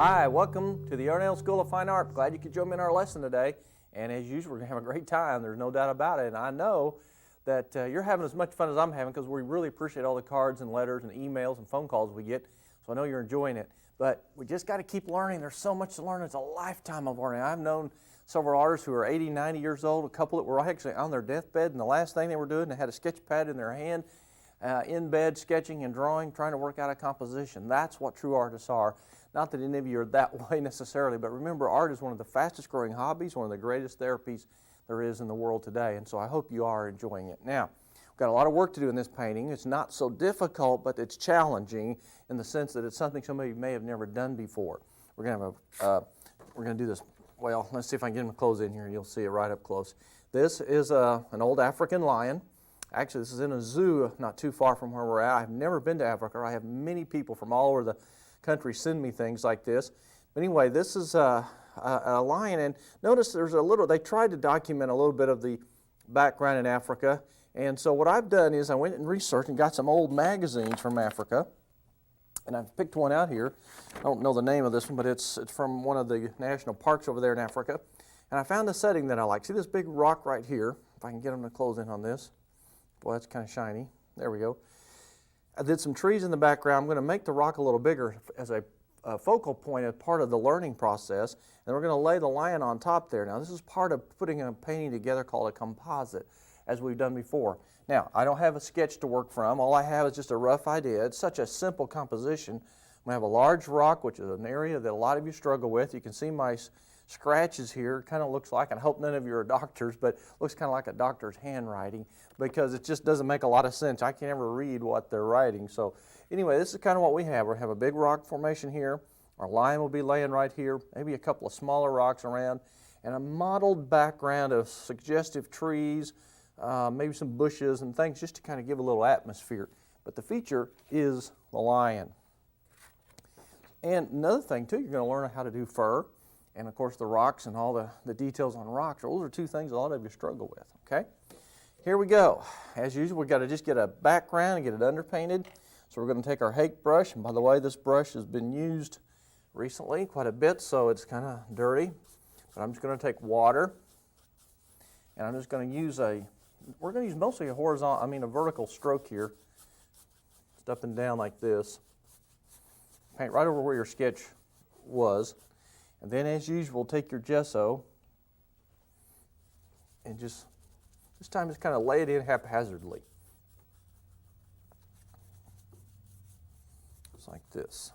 Hi, welcome to the Yarnell School of Fine Art. Glad you could join me in our lesson today. And as usual, we're going to have a great time. There's no doubt about it. And I know that you're having as much fun as I'm having, because we really appreciate all the cards and letters and emails and phone calls we get. So I know you're enjoying it. But we just got to keep learning. There's so much to learn. It's a lifetime of learning. I've known several artists who are 80, 90 years old, a couple that were actually on their deathbed, and the last thing they were doing, they had a sketch pad in their hand, in bed, sketching and drawing, trying to work out a composition. That's what true artists are. Not that any of you are that way necessarily, but remember, art is one of the fastest growing hobbies, one of the greatest therapies there is in the world today, and so I hope you are enjoying it. Now, we've got a lot of work to do in this painting. It's not so difficult, but it's challenging in the sense that it's something some of you may have never done before. We're going to do this. Well, let's see if I can get him close in here, and you'll see it right up close. This is an old African lion. Actually, this is in a zoo not too far from where we're at. I've never been to Africa. I have many people from all over the country send me things like this. But anyway, this is a lion, and notice there's they tried to document a little bit of the background in Africa. And so what I've done is I went and researched and got some old magazines from Africa. And I've picked one out here. I don't know the name of this one, but it's from one of the national parks over there in Africa. And I found a setting that I like. See this big rock right here? If I can get them to close in on this. Boy, that's kind of shiny. There we go. I did some trees in the background. I'm going to make the rock a little bigger as a focal point as part of the learning process. And we're going to lay the lion on top there. Now, this is part of putting a painting together called a composite, as we've done before. Now, I don't have a sketch to work from. All I have is just a rough idea. It's such a simple composition. I'm going to have a large rock, which is an area that a lot of you struggle with. You can see my scratches here. It kind of looks like, and I hope none of you are doctors, but it looks kind of like a doctor's handwriting, because it just doesn't make a lot of sense. I can't ever read what they're writing. So anyway, this is kind of what we have. We have a big rock formation here. Our lion will be laying right here, maybe a couple of smaller rocks around, and a mottled background of suggestive trees, maybe some bushes and things, just to kind of give a little atmosphere. But the feature is the lion. And another thing too, you're going to learn how to do fur, and of course the rocks and all the details on rocks. Those are two things a lot of you struggle with, okay? Here we go. As usual, we've got to just get a background and get it underpainted. So we're going to take our Hake brush, and by the way, this brush has been used recently quite a bit, so it's kind of dirty. But I'm just going to take water, and I'm just going to use we're going to use mostly a vertical stroke here, just up and down like this. Paint right over where your sketch was. And then, as usual, take your gesso and this time just kind of lay it in haphazardly. Just like this.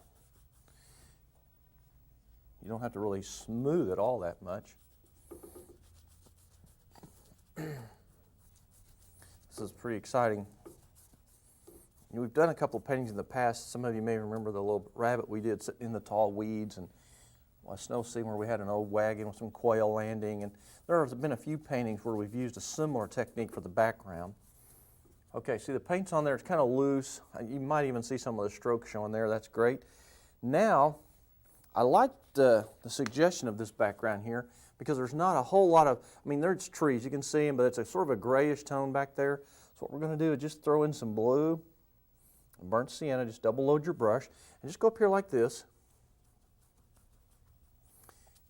You don't have to really smooth it all that much. This is pretty exciting. We've done a couple of paintings in the past. Some of you may remember the little rabbit we did sitting in the tall weeds, and a snow scene where we had an old wagon with some quail landing, and there have been a few paintings where we've used a similar technique for the background. Okay, see the paint's on there, it's kind of loose. You might even see some of the strokes showing there. That's great. Now, I like the suggestion of this background here, because there's not a whole lot of, there's trees, you can see them, but it's a sort of a grayish tone back there. So what we're going to do is just throw in some blue, burnt sienna, just double load your brush, and just go up here like this,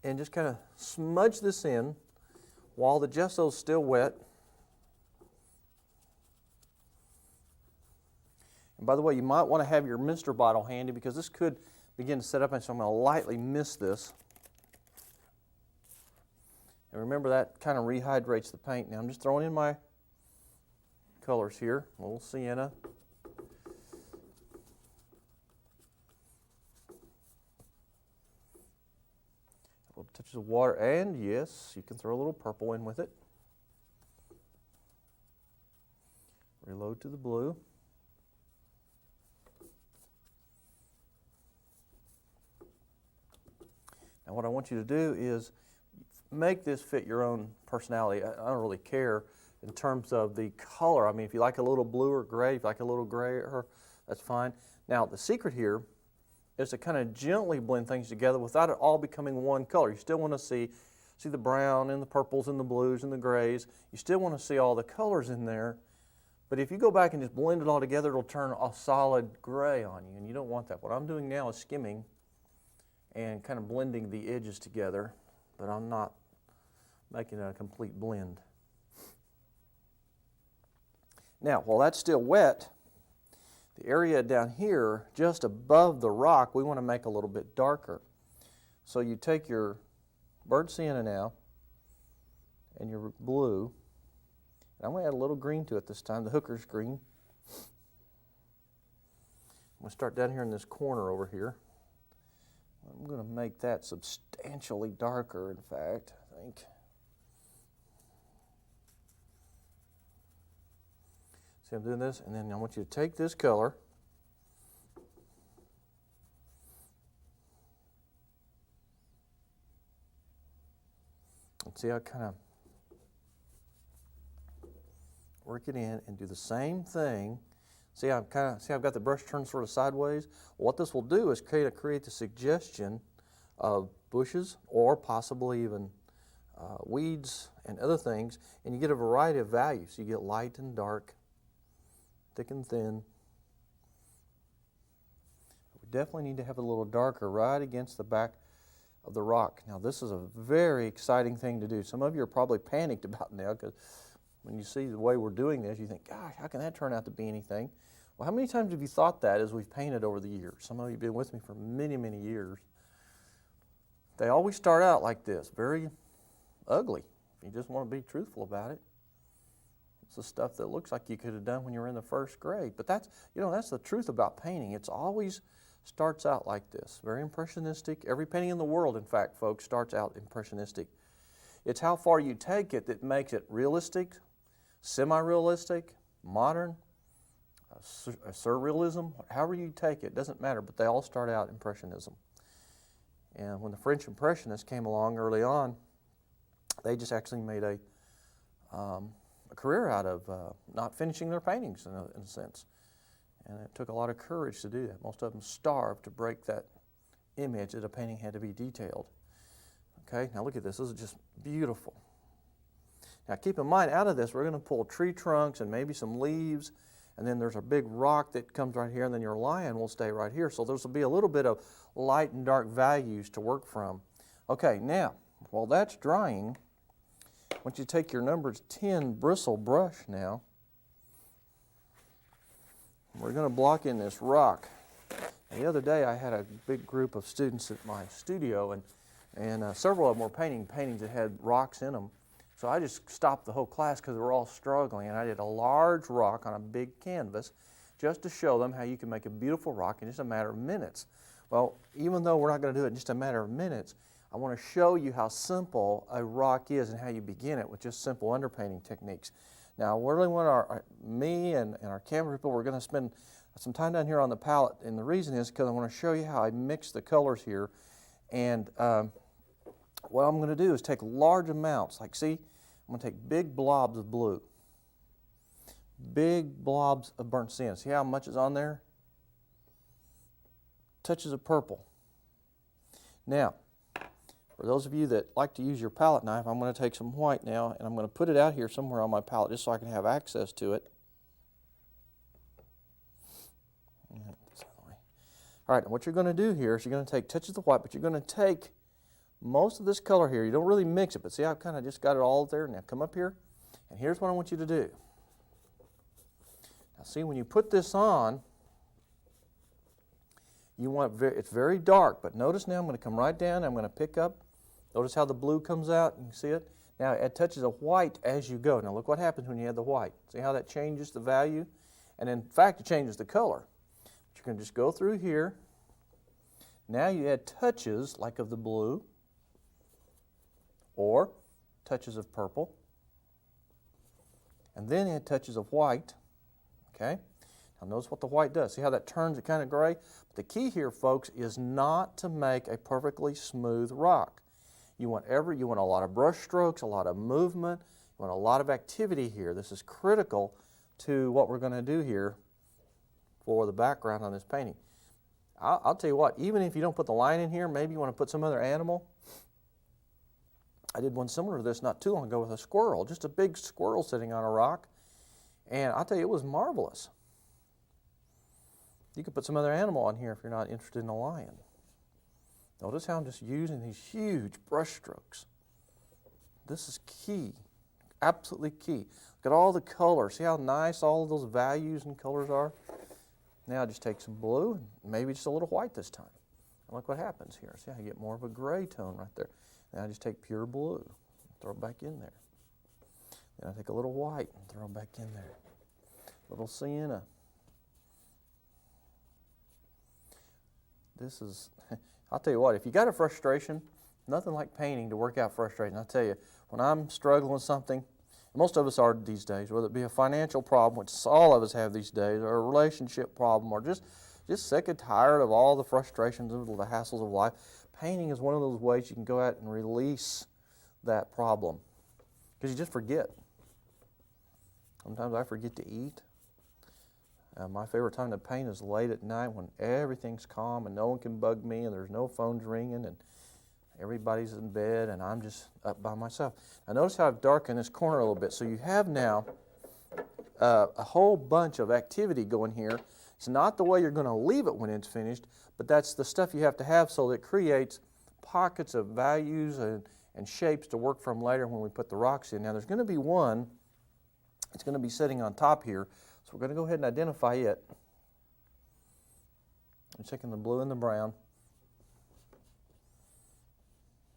and just kind of smudge this in while the gesso is still wet. And by the way, you might want to have your mister bottle handy, because this could begin to set up, and so I'm going to lightly mist this. And remember, that kind of rehydrates the paint. Now I'm just throwing in my colors here, a little sienna. Touches of water, and yes, you can throw a little purple in with it. Reload to the blue. Now what I want you to do is make this fit your own personality. I don't really care in terms of the color. If you like a little blue or gray, if you like a little grayer, that's fine. Now the secret here is to kind of gently blend things together without it all becoming one color. You still want to see the brown and the purples and the blues and the grays. You still want to see all the colors in there. But if you go back and just blend it all together, it'll turn a solid gray on you, and you don't want that. What I'm doing now is skimming and kind of blending the edges together, but I'm not making it a complete blend. Now, while that's still wet, the area down here, just above the rock, we want to make a little bit darker. So you take your burnt sienna now, and your blue, and I'm going to add a little green to it this time, the hooker's green. I'm going to start down here in this corner over here. I'm going to make that substantially darker, in fact, I think. See, I'm doing this, and then I want you to take this color, and see how I kind of work it in and do the same thing. See, I've got the brush turned sort of sideways. What this will do is create the suggestion of bushes or possibly even weeds and other things, and you get a variety of values. You get light and dark, thick and thin. We definitely need to have it a little darker right against the back of the rock. Now, this is a very exciting thing to do. Some of you are probably panicked about now because when you see the way we're doing this, you think, gosh, how can that turn out to be anything? Well, how many times have you thought that as we've painted over the years? Some of you have been with me for many, many years. They always start out like this, very ugly. If you just want to be truthful about it. It's the stuff that looks like you could have done when you were in the first grade. But that's, that's the truth about painting. It's always starts out like this, very impressionistic. Every painting in the world, in fact, folks, starts out impressionistic. It's how far you take it that makes it realistic, semi-realistic, modern, surrealism, however you take it, doesn't matter, but they all start out impressionism. And when the French Impressionists came along early on, they just actually made a career out of not finishing their paintings in a sense. And it took a lot of courage to do that. Most of them starved to break that image that a painting had to be detailed. Okay, now look at this. This is just beautiful. Now keep in mind, out of this, we're going to pull tree trunks and maybe some leaves, and then there's a big rock that comes right here, and then your lion will stay right here. So there's will be a little bit of light and dark values to work from. Okay, now, while that's drying, I want you to take your number 10 bristle brush now. We're going to block in this rock. And the other day I had a big group of students at my studio, and several of them were painting paintings that had rocks in them. So I just stopped the whole class because they were all struggling, and I did a large rock on a big canvas just to show them how you can make a beautiful rock in just a matter of minutes. Well, even though we're not going to do it in just a matter of minutes, I want to show you how simple a rock is and how you begin it with just simple underpainting techniques. Now, we really want me and our camera people, we're going to spend some time down here on the palette, and the reason is because I want to show you how I mix the colors here. And what I'm going to do is take large amounts, like see, I'm going to take big blobs of blue, big blobs of burnt sienna. See how much is on there? Touches of purple. Now, for those of you that like to use your palette knife, I'm going to take some white now, and I'm going to put it out here somewhere on my palette just so I can have access to it. All right, and what you're going to do here is you're going to take touches of white, but you're going to take most of this color here. You don't really mix it, but see, I've kind of just got it all there. Now come up here, and here's what I want you to do. Now see, when you put this on, you want it's very dark, but notice now I'm going to come right down, I'm going to pick up. Notice how the blue comes out, you can see it? Now add touches of white as you go. Now look what happens when you add the white. See how that changes the value? And in fact, it changes the color. But you're going to just go through here. Now you add touches like of the blue or touches of purple. And then add touches of white. Okay? Now notice what the white does. See how that turns it kind of gray? But the key here, folks, is not to make a perfectly smooth rock. You want a lot of brush strokes, a lot of movement, you want a lot of activity here. This is critical to what we're going to do here for the background on this painting. I'll tell you what, even if you don't put the lion in here, maybe you want to put some other animal. I did one similar to this not too long ago with a squirrel, just a big squirrel sitting on a rock, and I'll tell you, it was marvelous. You could put some other animal on here if you're not interested in a lion. Notice how I'm just using these huge brush strokes. This is key, absolutely key. Look at all the colors. See how nice all of those values and colors are? Now I just take some blue and maybe just a little white this time. And look what happens here. See how you get more of a gray tone right there. Now I just take pure blue, throw it back in there. Then I take a little white and throw it back in there. A little sienna. This is, I'll tell you what, if you got a frustration, nothing like painting to work out frustration. I'll tell you, when I'm struggling with something, most of us are these days, whether it be a financial problem, which all of us have these days, or a relationship problem, or just sick and tired of all the frustrations and the hassles of life, painting is one of those ways you can go out and release that problem. Because you just forget. Sometimes I forget to eat. My favorite time to paint is late at night when everything's calm and no one can bug me and there's no phones ringing and everybody's in bed and I'm just up by myself. Now notice how I've darkened this corner a little bit. So you have now a whole bunch of activity going here. It's not the way you're going to leave it when it's finished, but that's the stuff you have to have so that it creates pockets of values and shapes to work from later when we put the rocks in. Now there's going to be one, it's going to be sitting on top here, so we're going to go ahead and identify it. I'm taking the blue and the brown.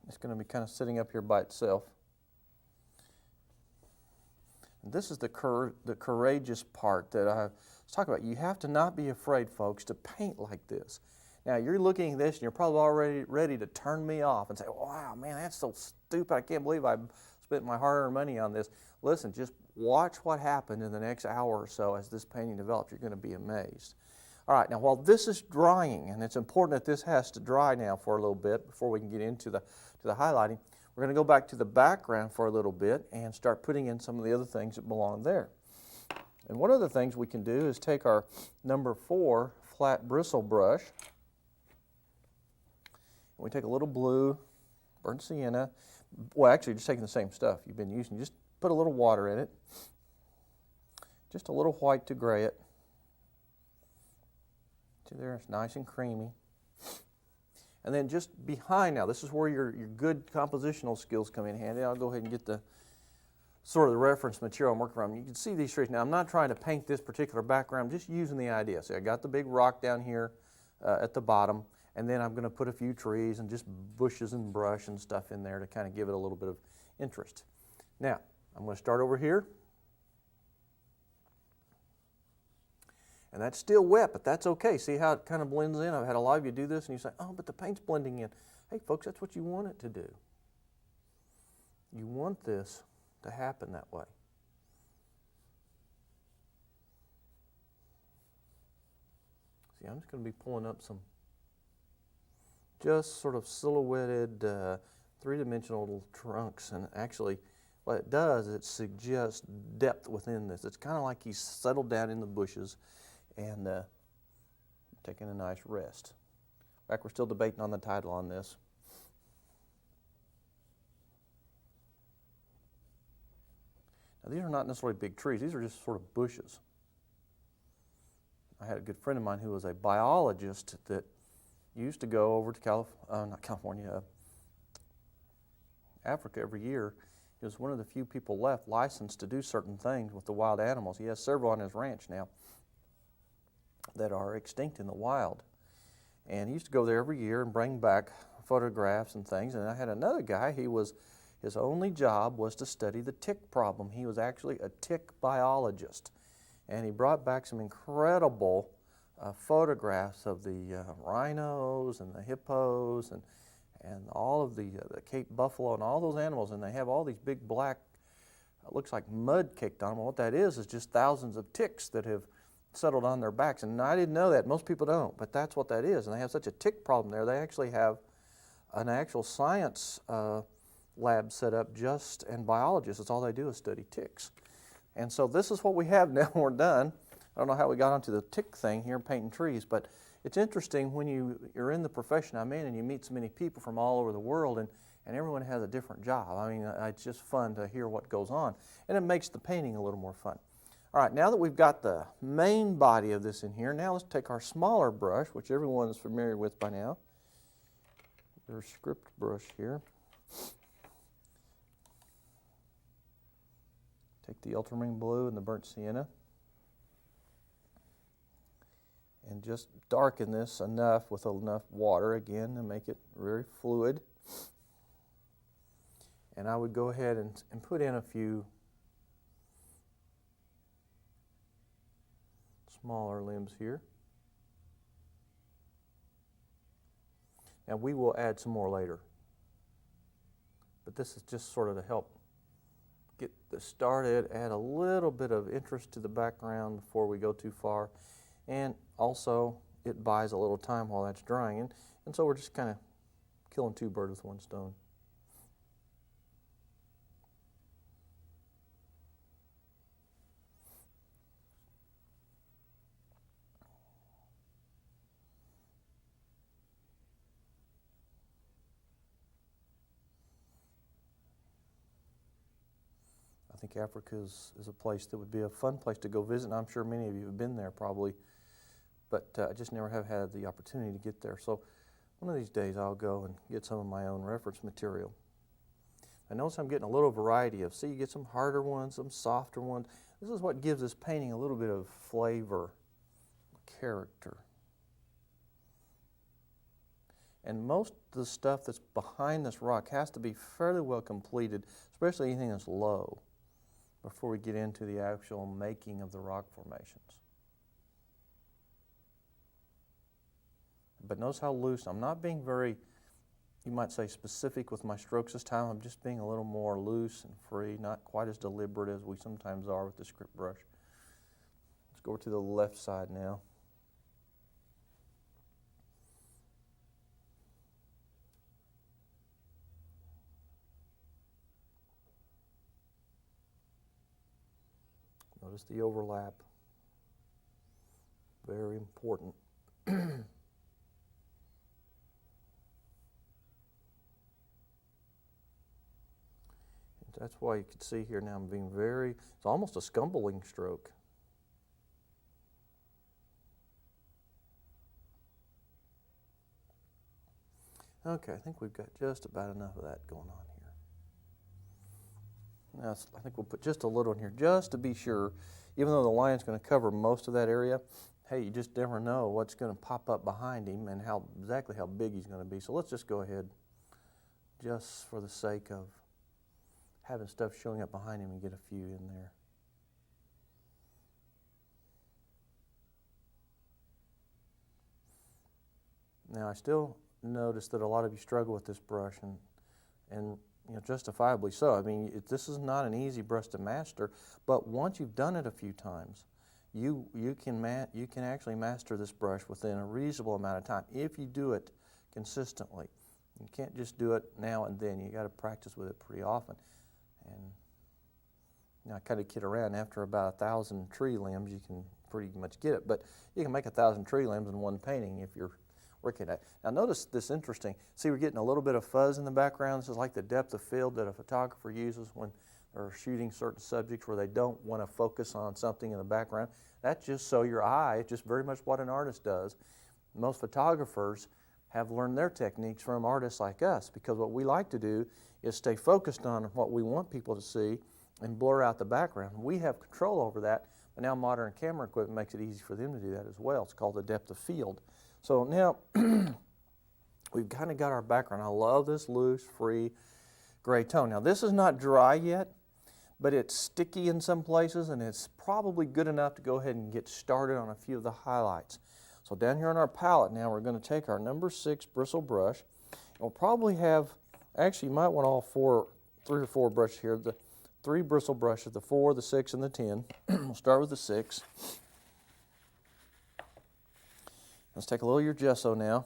It's going to be kind of sitting up here by itself. And this is the courageous part that I was talking about. You have to not be afraid, folks, to paint like this. Now, you're looking at this and you're probably already ready to turn me off and say, wow, man, that's so stupid. I can't believe I spent my hard-earned money on this. Listen, just watch what happened in the next hour or so as this painting develops. You're going to be amazed. All right, now while this is drying, and it's important that this has to dry now for a little bit before we can get into the highlighting, we're going to go back to the background for a little bit and start putting in some of the other things that belong there. And one of the things we can do is take our number 4 flat bristle brush, and we take a little blue, burnt sienna, well actually just taking the same stuff you've been using, just put a little water in it, just a little white to gray it. See there, it's nice and creamy. And then just behind now, this is where your good compositional skills come in handy. I'll go ahead and get the sort of the reference material I'm working on. You can see these trees. Now I'm not trying to paint this particular background, I'm just using the idea. See, I got the big rock down here at the bottom, and then I'm going to put a few trees and just bushes and brush and stuff in there to kind of give it a little bit of interest. Now, I'm going to start over here. And that's still wet, but that's okay. See how it kind of blends in? I've had a lot of you do this and you say, oh, but the paint's blending in. Hey, folks, that's what you want it to do. You want this to happen that way. See, I'm just going to be pulling up some just sort of silhouetted three-dimensional little trunks, and actually what it does is it suggests depth within this. It's kind of like he's settled down in the bushes and taking a nice rest. In fact, we're still debating on the title on this. Now, these are not necessarily big trees. These are just sort of bushes. I had a good friend of mine who was a biologist that used to go over to Africa every year. He was one of the few people left licensed to do certain things with the wild animals. He has several on his ranch now that are extinct in the wild. And he used to go there every year and bring back photographs and things. And I had another guy, his only job was to study the tick problem. He was actually a tick biologist. And he brought back some incredible photographs of the rhinos and the hippos and all of the Cape buffalo and all those animals. And they have all these big black, looks like mud caked on them. What that is just thousands of ticks that have settled on their backs. And I didn't know that. Most people don't, but that's what that is. And they have such a tick problem there. They actually have an actual science lab set up and biologists. That's all they do is study ticks. And so this is what we have now when we're done. I don't know how we got onto the tick thing here, painting trees, but it's interesting when you're in the profession I'm in and you meet so many people from all over the world, and everyone has a different job. I mean, it's just fun to hear what goes on, and it makes the painting a little more fun. All right, now that we've got the main body of this in here, now let's take our smaller brush, which everyone is familiar with by now. There's a script brush here. Take the ultramarine blue and the burnt sienna and just darken this enough with enough water again to make it very fluid. And I would go ahead and put in a few smaller limbs here. Now we will add some more later, but this is just sort of to help get this started, add a little bit of interest to the background before we go too far, and also it buys a little time while that's drying, and so we're just kind of killing two birds with one stone. I think Africa is a place that would be a fun place to go visit, and I'm sure many of you have been there probably, but I just never have had the opportunity to get there. So one of these days I'll go and get some of my own reference material. I notice I'm getting a little variety of, see, you get some harder ones, some softer ones. This is what gives this painting a little bit of flavor, character. And most of the stuff that's behind this rock has to be fairly well completed, especially anything that's low, before we get into the actual making of the rock formations. But notice how loose, I'm not being very, you might say, specific with my strokes this time. I'm just being a little more loose and free, not quite as deliberate as we sometimes are with the script brush. Let's go over to the left side now. Notice the overlap, very important. That's why you can see here now I'm being very, it's almost a scumbling stroke. Okay, I think we've got just about enough of that going on here. Now, I think we'll put just a little in here just to be sure. Even though the line's going to cover most of that area, hey, you just never know what's going to pop up behind him and exactly how big he's going to be. So let's just go ahead, just for the sake of having stuff showing up behind him, and get a few in there. Now I still notice that a lot of you struggle with this brush, and you know, justifiably so. I mean, this is not an easy brush to master, but once you've done it a few times, you can actually master this brush within a reasonable amount of time if you do it consistently. You can't just do it now and then. You got to practice with it pretty often. And you know, I kind of kid around. After about 1,000 tree limbs, you can pretty much get it. But you can make 1,000 tree limbs in one painting if you're working at it. Now notice this interesting. See, we're getting a little bit of fuzz in the background. This is like the depth of field that a photographer uses when they're shooting certain subjects where they don't want to focus on something in the background. That's just so your eye, it's just very much what an artist does. Most photographers have learned their techniques from artists like us, because what we like to do is stay focused on what we want people to see and blur out the background. We have control over that, but now modern camera equipment makes it easy for them to do that as well. It's called the depth of field. So now we've kind of got our background. I love this loose, free gray tone. Now this is not dry yet, but it's sticky in some places, and it's probably good enough to go ahead and get started on a few of the highlights. So down here on our palette now, we're going to take our number 6 bristle brush. We'll probably have, actually you might want all 3 or 4 brushes here. The 3 bristle brushes, the 4, the 6, and the 10. We'll start with the 6. Let's take a little of your gesso now.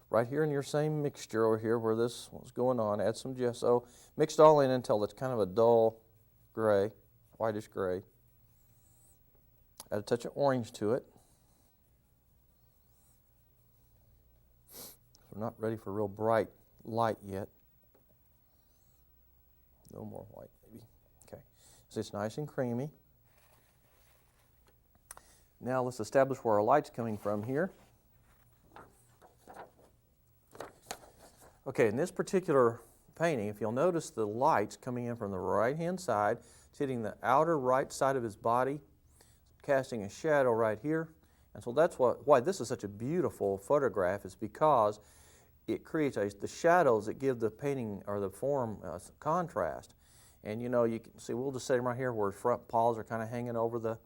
Right here in your same mixture over here where this was going on, add some gesso. Mix it all in until it's kind of a dull gray, whitish gray. Add a touch of orange to it. We're not ready for real bright light yet. A little more white maybe. Okay, so it's nice and creamy. Now let's establish where our light's coming from here. Okay, in this particular painting, if you'll notice the light's coming in from the right-hand side, it's hitting the outer right side of his body, casting a shadow right here. And so that's why this is such a beautiful photograph, is because it creates the shadows that give the painting or the form contrast. And you know, you can see, we'll just set him right here where his front paws are kind of hanging over the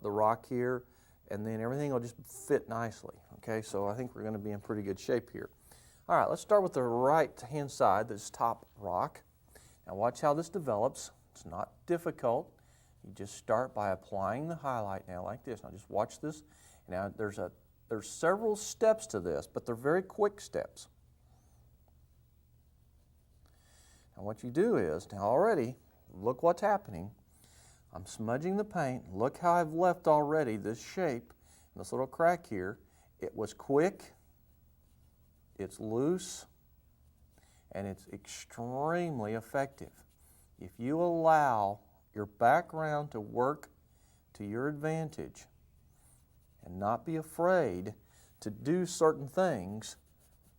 rock here, and then everything will just fit nicely. Okay, so I think we're going to be in pretty good shape here. All right, let's start with the right-hand side, this top rock. Now watch how this develops. It's not difficult. You just start by applying the highlight now like this. Now just watch this. Now there's several steps to this, but they're very quick steps. And what you do is, now already, look what's happening. I'm smudging the paint. Look how I've left already this shape, this little crack here. It was quick, it's loose, and it's extremely effective. If you allow your background to work to your advantage and not be afraid to do certain things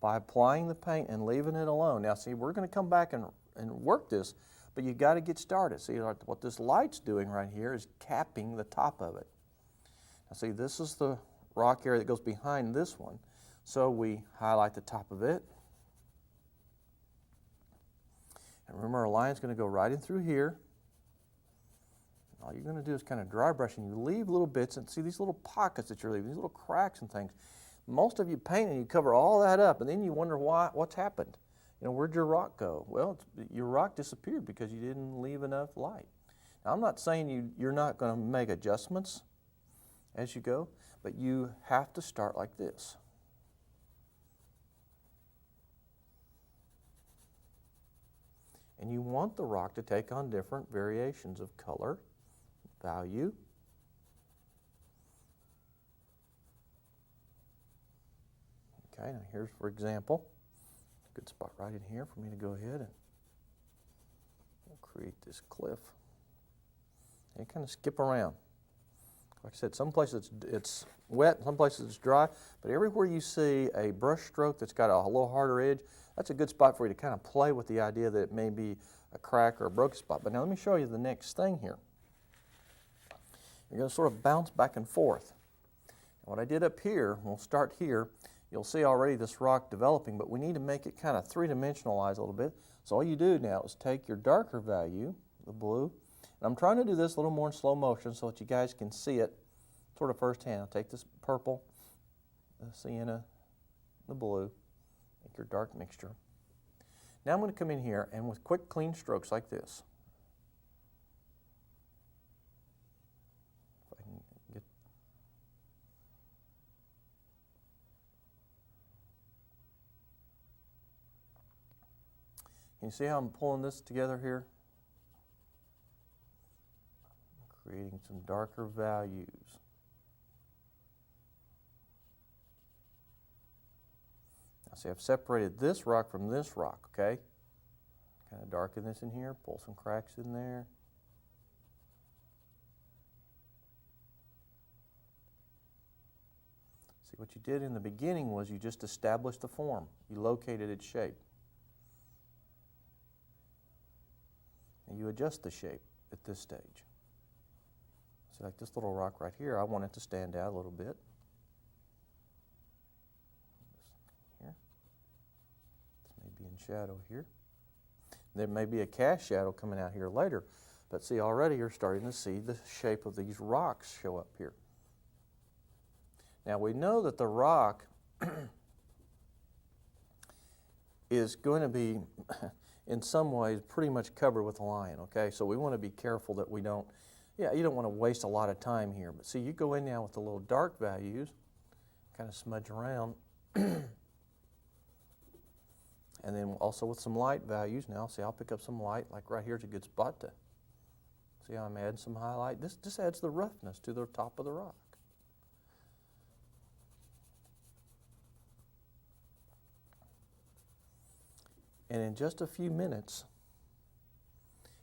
by applying the paint and leaving it alone. Now see, we're going to come back and work this, but you got to get started. See, what this light's doing right here is capping the top of it. Now see, this is the rock area that goes behind this one. So we highlight the top of it. And remember, our line's going to go right in through here. All you're going to do is kind of dry brush, and you leave little bits, and see these little pockets that you're leaving, these little cracks and things. Most of you paint and you cover all that up, and then you wonder what's happened. You know, where'd your rock go? Well, your rock disappeared because you didn't leave enough light. Now, I'm not saying you're not going to make adjustments as you go, but you have to start like this. And you want the rock to take on different variations of color, value. Okay, now here's, for example, a good spot right in here for me to go ahead and we'll create this cliff. And kind of skip around. Like I said, some places it's wet, some places it's dry, but everywhere you see a brush stroke that's got a little harder edge, that's a good spot for you to kind of play with the idea that it may be a crack or a broken spot. But now let me show you the next thing here. You're going to sort of bounce back and forth. And what I did up here, we'll start here, you'll see already this rock developing, but we need to make it kind of three-dimensionalized a little bit. So all you do now is take your darker value, the blue, and I'm trying to do this a little more in slow motion so that you guys can see it sort of firsthand. I'll take this purple, the sienna, the blue, make your dark mixture. Now I'm going to come in here and with quick clean strokes like this. If I can get. Can you see how I'm pulling this together here? Creating some darker values. Now see, I've separated this rock from this rock, okay? Kind of darken this in here, pull some cracks in there. See, what you did in the beginning was you just established the form. You located its shape. And you adjust the shape at this stage. See, like this little rock right here, I want it to stand out a little bit. Here. This may be in shadow here. There may be a cast shadow coming out here later, but see, already you're starting to see the shape of these rocks show up here. Now we know that the rock is going to be, in some ways, pretty much covered with a line, okay? So we want to be careful that we don't, you don't want to waste a lot of time here. But see, you go in now with the little dark values, kind of smudge around, and then also with some light values. Now, see, I'll pick up some light, like right here's a good spot to, see how I'm adding some highlight? This just adds the roughness to the top of the rock. And in just a few minutes,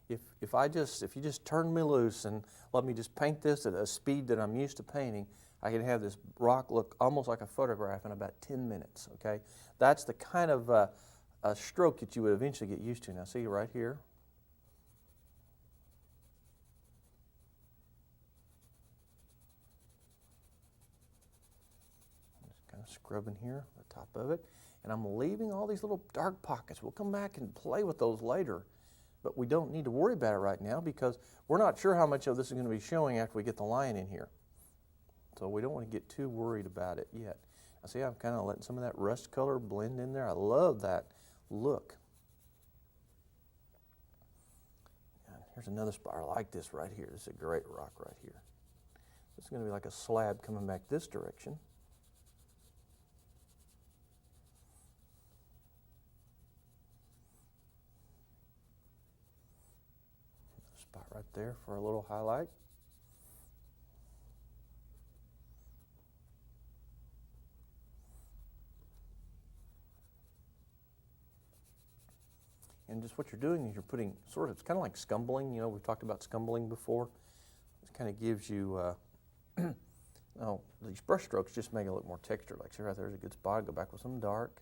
if you just turn me loose and let me just paint this at a speed that I'm used to painting, I can have this rock look almost like a photograph in about 10 minutes, okay? That's the kind of a stroke that you would eventually get used to. Now see right here? Just kind of scrubbing here, the top of it. And I'm leaving all these little dark pockets. We'll come back and play with those later. But we don't need to worry about it right now because we're not sure how much of this is going to be showing after we get the lion in here. So we don't want to get too worried about it yet. Now see, I'm kind of letting some of that rust color blend in there. I love that look. And here's another spot. I like this right here. This is a great rock right here. This is going to be like a slab coming back this direction. Spot right there for a little highlight. And just what you're doing is you're putting sort of, it's kind of like scumbling. You know, we've talked about scumbling before. It kind of gives you, oh, these brush strokes just make it look more textured. Like, see right there's a good spot. Go back with some dark.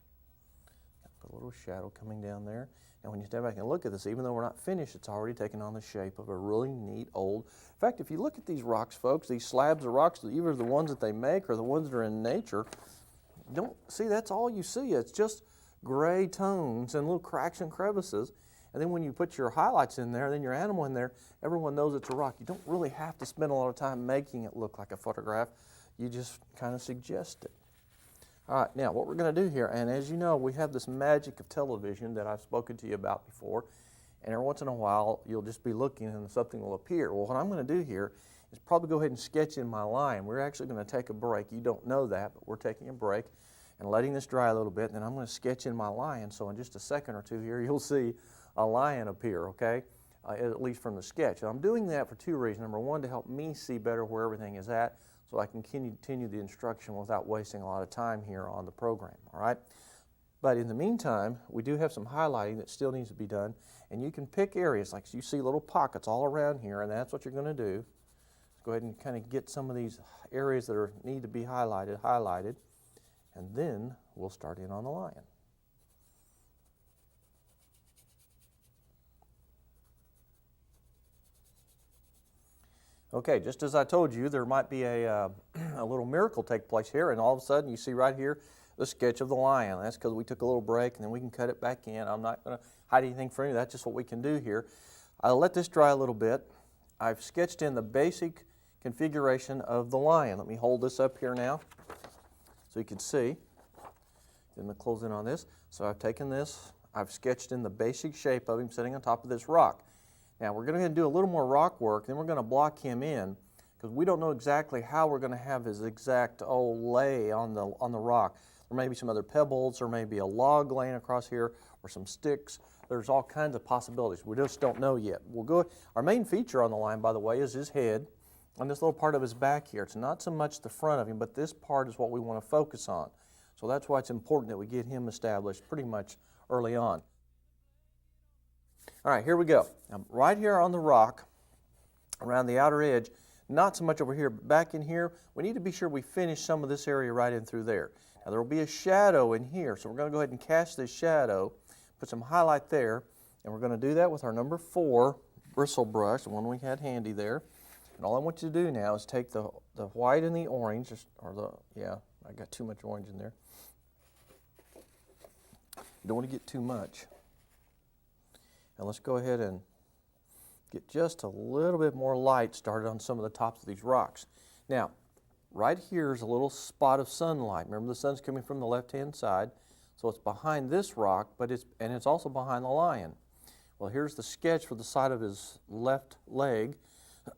Put a little shadow coming down there. And when you step back and look at this, even though we're not finished, it's already taken on the shape of a really neat old. In fact, if you look at these rocks, folks, these slabs of rocks, either the ones that they make or the ones that are in nature, don't see that's all you see. It's just gray tones and little cracks and crevices. And then when you put your highlights in there, then your animal in there, everyone knows it's a rock. You don't really have to spend a lot of time making it look like a photograph. You just kind of suggest it. All right, now what we're going to do here, and as you know, we have this magic of television that I've spoken to you about before, and every once in a while you'll just be looking and something will appear. Well, what I'm going to do here is probably go ahead and sketch in my line. We're actually going to take a break. You don't know that, but we're taking a break and letting this dry a little bit, and then I'm going to sketch in my lion. So in just a second or two here, you'll see a lion appear, okay, at least from the sketch. And I'm doing that for two reasons. Number one, to help me see better where everything is at, so I can continue the instruction without wasting a lot of time here on the program, all right? But in the meantime, we do have some highlighting that still needs to be done, and you can pick areas, like you see little pockets all around here, and that's what you're going to do. Go ahead and kind of get some of these areas that need to be highlighted, and then we'll start in on the lion. Okay, just as I told you, there might be a little miracle take place here, and all of a sudden you see right here the sketch of the lion. That's because we took a little break, and then we can cut it back in. I'm not going to hide anything from you. That's just what we can do here. I'll let this dry a little bit. I've sketched in the basic configuration of the lion. Let me hold this up here now so you can see. Then we'll close in on this. So I've taken this, I've sketched in the basic shape of him sitting on top of this rock. Now we're going to do a little more rock work, then we're going to block him in because we don't know exactly how we're going to have his exact lay on the rock. There may be some other pebbles, or maybe a log laying across here, or some sticks. There's all kinds of possibilities. We just don't know yet. Our main feature on the lion, by the way, is his head and this little part of his back here. It's not so much the front of him, but this part is what we want to focus on. So that's why it's important that we get him established pretty much early on. All right, here we go. Now, right here on the rock, around the outer edge, not so much over here, but back in here, we need to be sure we finish some of this area right in through there. Now, there will be a shadow in here, so we're going to go ahead and cast this shadow, put some highlight there, and we're going to do that with our number 4 bristle brush, the one we had handy there. And all I want you to do now is take the white and the orange, I got too much orange in there. You don't want to get too much. And let's go ahead and get just a little bit more light started on some of the tops of these rocks. Now, right here is a little spot of sunlight. Remember, the sun's coming from the left-hand side, so it's behind this rock, and it's also behind the lion. Well, here's the sketch for the side of his left leg,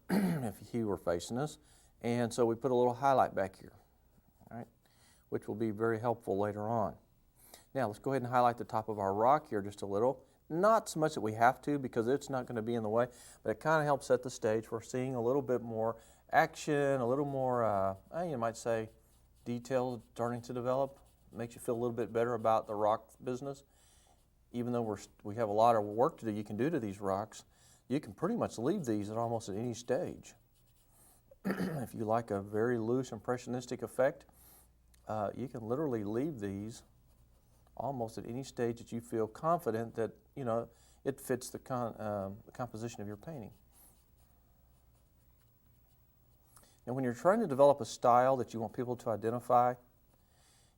if he were facing us, and so we put a little highlight back here, all right, which will be very helpful later on. Now, let's go ahead and highlight the top of our rock here just a little. Not so much that we have to, because it's not going to be in the way, but it kind of helps set the stage for seeing a little bit more action, a little more, you might say, detail starting to develop. Makes you feel a little bit better about the rock business. Even though we have a lot of work to do, you can do to these rocks, you can pretty much leave these at almost at any stage. If you like a very loose impressionistic effect, you can literally leave these almost at any stage that you feel confident that, you know, it fits the composition of your painting. And when you're trying to develop a style that you want people to identify,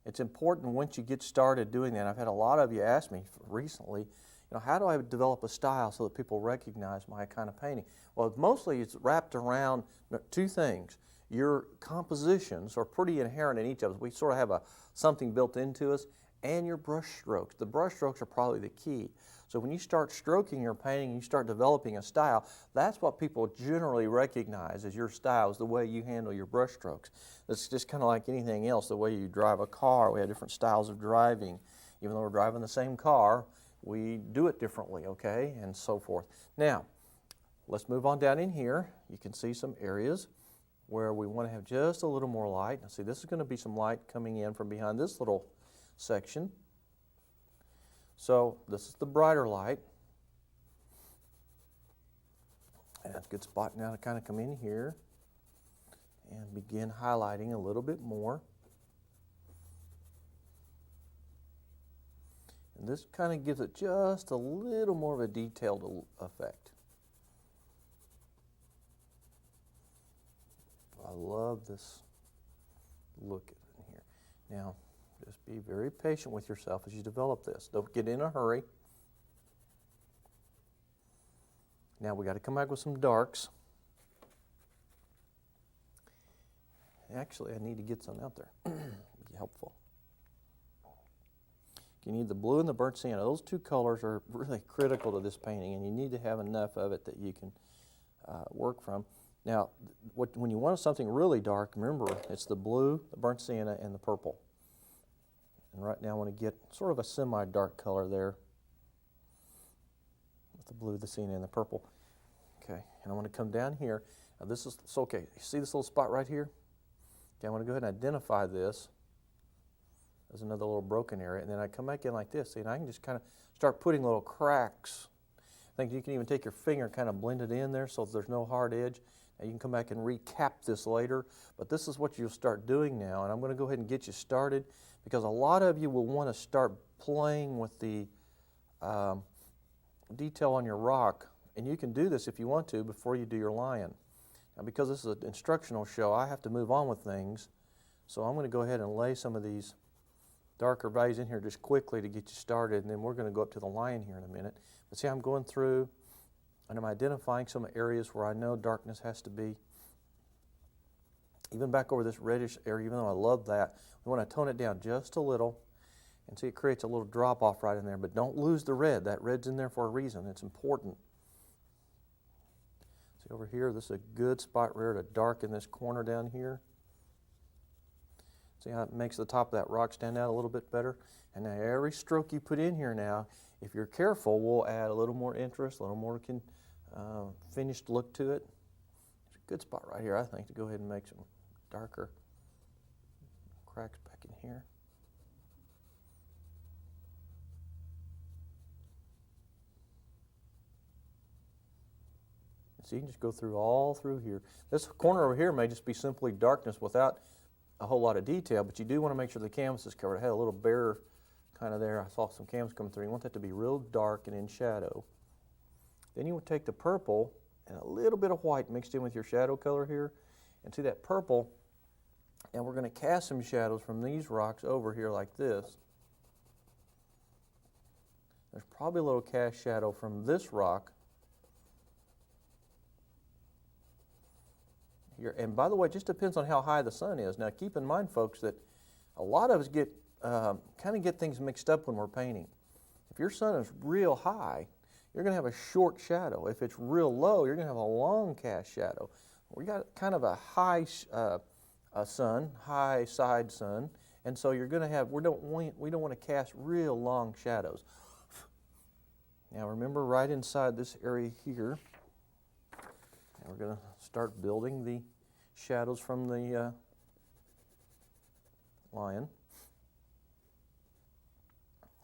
it's important once you get started doing that. I've had a lot of you ask me recently, you know, how do I develop a style so that people recognize my kind of painting? Well, mostly it's wrapped around two things. Your compositions are pretty inherent in each of us. We sort of have something built into us, and your brush strokes. The brush strokes are probably the key. So when you start stroking your painting, you start developing a style, that's what people generally recognize as your style, is the way you handle your brush strokes. It's just kind of like anything else, the way you drive a car. We have different styles of driving. Even though we're driving the same car, we do it differently, okay, and so forth. Now, let's move on down in here. You can see some areas where we want to have just a little more light. Now, see, this is going to be some light coming in from behind this little section. So this is the brighter light. And that's a good spot now to kind of come in here and begin highlighting a little bit more. And this kind of gives it just a little more of a detailed effect. I love this look in here. Now, just be very patient with yourself as you develop this. Don't get in a hurry. Now we got to come back with some darks. Actually, I need to get some out there. Be helpful. You need the blue and the burnt sienna. Those two colors are really critical to this painting, and you need to have enough of it that you can work from. Now, when you want something really dark, remember, it's the blue, the burnt sienna, and the purple. And right now I want to get sort of a semi-dark color there with the blue, the sienna, and the purple. Okay, and I want to come down here. Now this is, so okay, you see this little spot right here? Okay, I want to go ahead and identify this. There's another little broken area, and then I come back in like this, see, and I can just kind of start putting little cracks. I think you can even take your finger and kind of blend it in there so there's no hard edge. Now you can come back and recap this later, but this is what you'll start doing now, and I'm going to go ahead and get you started because a lot of you will want to start playing with the detail on your rock, and you can do this if you want to before you do your lion. Now because this is an instructional show, I have to move on with things, so I'm going to go ahead and lay some of these darker values in here just quickly to get you started, and then we're going to go up to the lion here in a minute. But see, I'm going through and I'm identifying some areas where I know darkness has to be. Even back over this reddish area, even though I love that, we want to tone it down just a little, and see it creates a little drop off right in there, but don't lose the red. That red's in there for a reason. It's important. See over here, this is a good spot right here to darken this corner down here. See how it makes the top of that rock stand out a little bit better? And now every stroke you put in here now, if you're careful, we'll add a little more interest, a little more finished look to it. It's a good spot right here, I think, to go ahead and make some darker cracks back in here. So you can just go through all through here. This corner over here may just be simply darkness without a whole lot of detail, but you do want to make sure the canvas is covered. I had a little bare kind of there. I saw some canvas coming through. You want that to be real dark and in shadow. Then you would take the purple and a little bit of white mixed in with your shadow color here, and see that purple, and we're going to cast some shadows from these rocks over here like this. There's probably a little cast shadow from this rock here. And by the way, it just depends on how high the sun is. Now keep in mind, folks, that a lot of us kind of get things mixed up when we're painting. If your sun is real high, you're going to have a short shadow. If it's real low, you're going to have a long cast shadow. We got kind of a high sun, high side sun, and so you're going to have, we don't want to cast real long shadows. Now remember, right inside this area here, and we're going to start building the shadows from the lion.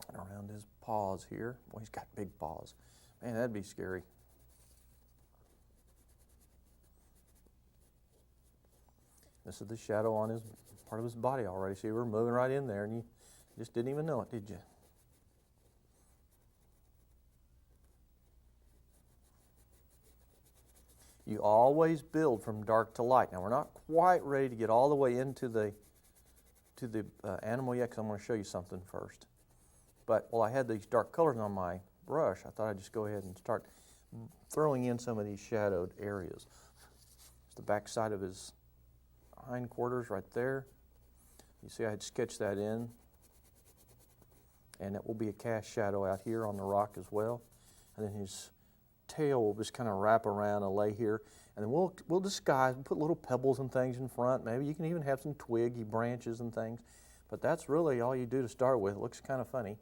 And around his paws here. Boy, he's got big paws. Man, that'd be scary. This is the shadow on his part of his body already. See, we're moving right in there, and you just didn't even know it, did you? You always build from dark to light. Now, we're not quite ready to get all the way into the animal yet, because I'm going to show you something first. But while I had these dark colors on my brush, I thought I'd just go ahead and start throwing in some of these shadowed areas. It's the back side of his hindquarters right there. You see I had sketched that in. And it will be a cast shadow out here on the rock as well. And then his tail will just kind of wrap around and lay here. And then we'll disguise, put little pebbles and things in front. Maybe you can even have some twiggy branches and things. But that's really all you do to start with. It looks kind of funny.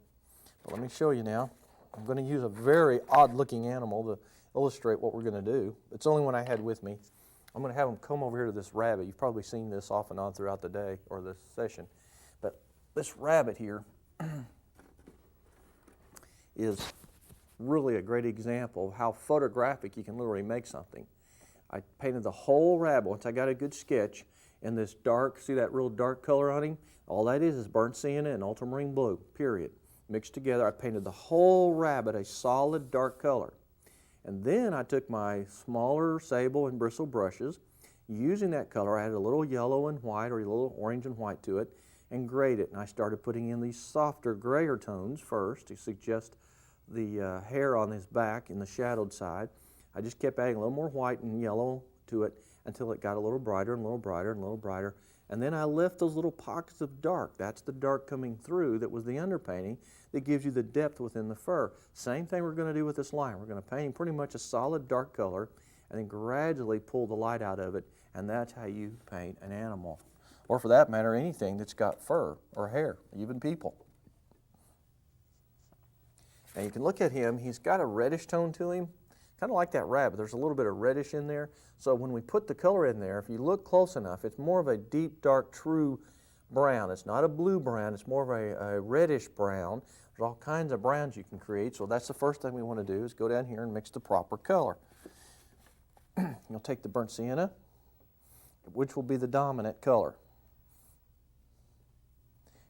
But let me show you now. I'm going to use a very odd-looking animal to illustrate what we're going to do. It's the only one I had with me. I'm going to have him come over here to this rabbit. You've probably seen this off and on throughout the day or this session. But this rabbit here is really a great example of how photographic you can literally make something. I painted the whole rabbit once I got a good sketch in this dark, see that real dark color on him? All that is burnt sienna and ultramarine blue, period. Mixed together, I painted the whole rabbit a solid dark color. And then I took my smaller sable and bristle brushes. Using that color, I added a little yellow and white or a little orange and white to it and grayed it. And I started putting in these softer, grayer tones first to suggest the hair on his back in the shadowed side. I just kept adding a little more white and yellow to it until it got a little brighter and a little brighter and a little brighter. And then I left those little pockets of dark. That's the dark coming through that was the underpainting that gives you the depth within the fur. Same thing we're going to do with this lion. We're going to paint him pretty much a solid dark color and then gradually pull the light out of it, and that's how you paint an animal. Or for that matter, anything that's got fur or hair, even people. Now you can look at him. He's got a reddish tone to him, kind of like that rabbit. There's a little bit of reddish in there. So when we put the color in there, if you look close enough, it's more of a deep, dark, true brown. It's not a blue brown. It's more of a reddish brown. There's all kinds of browns you can create. So that's the first thing we want to do is go down here and mix the proper color. You'll take the burnt sienna, which will be the dominant color,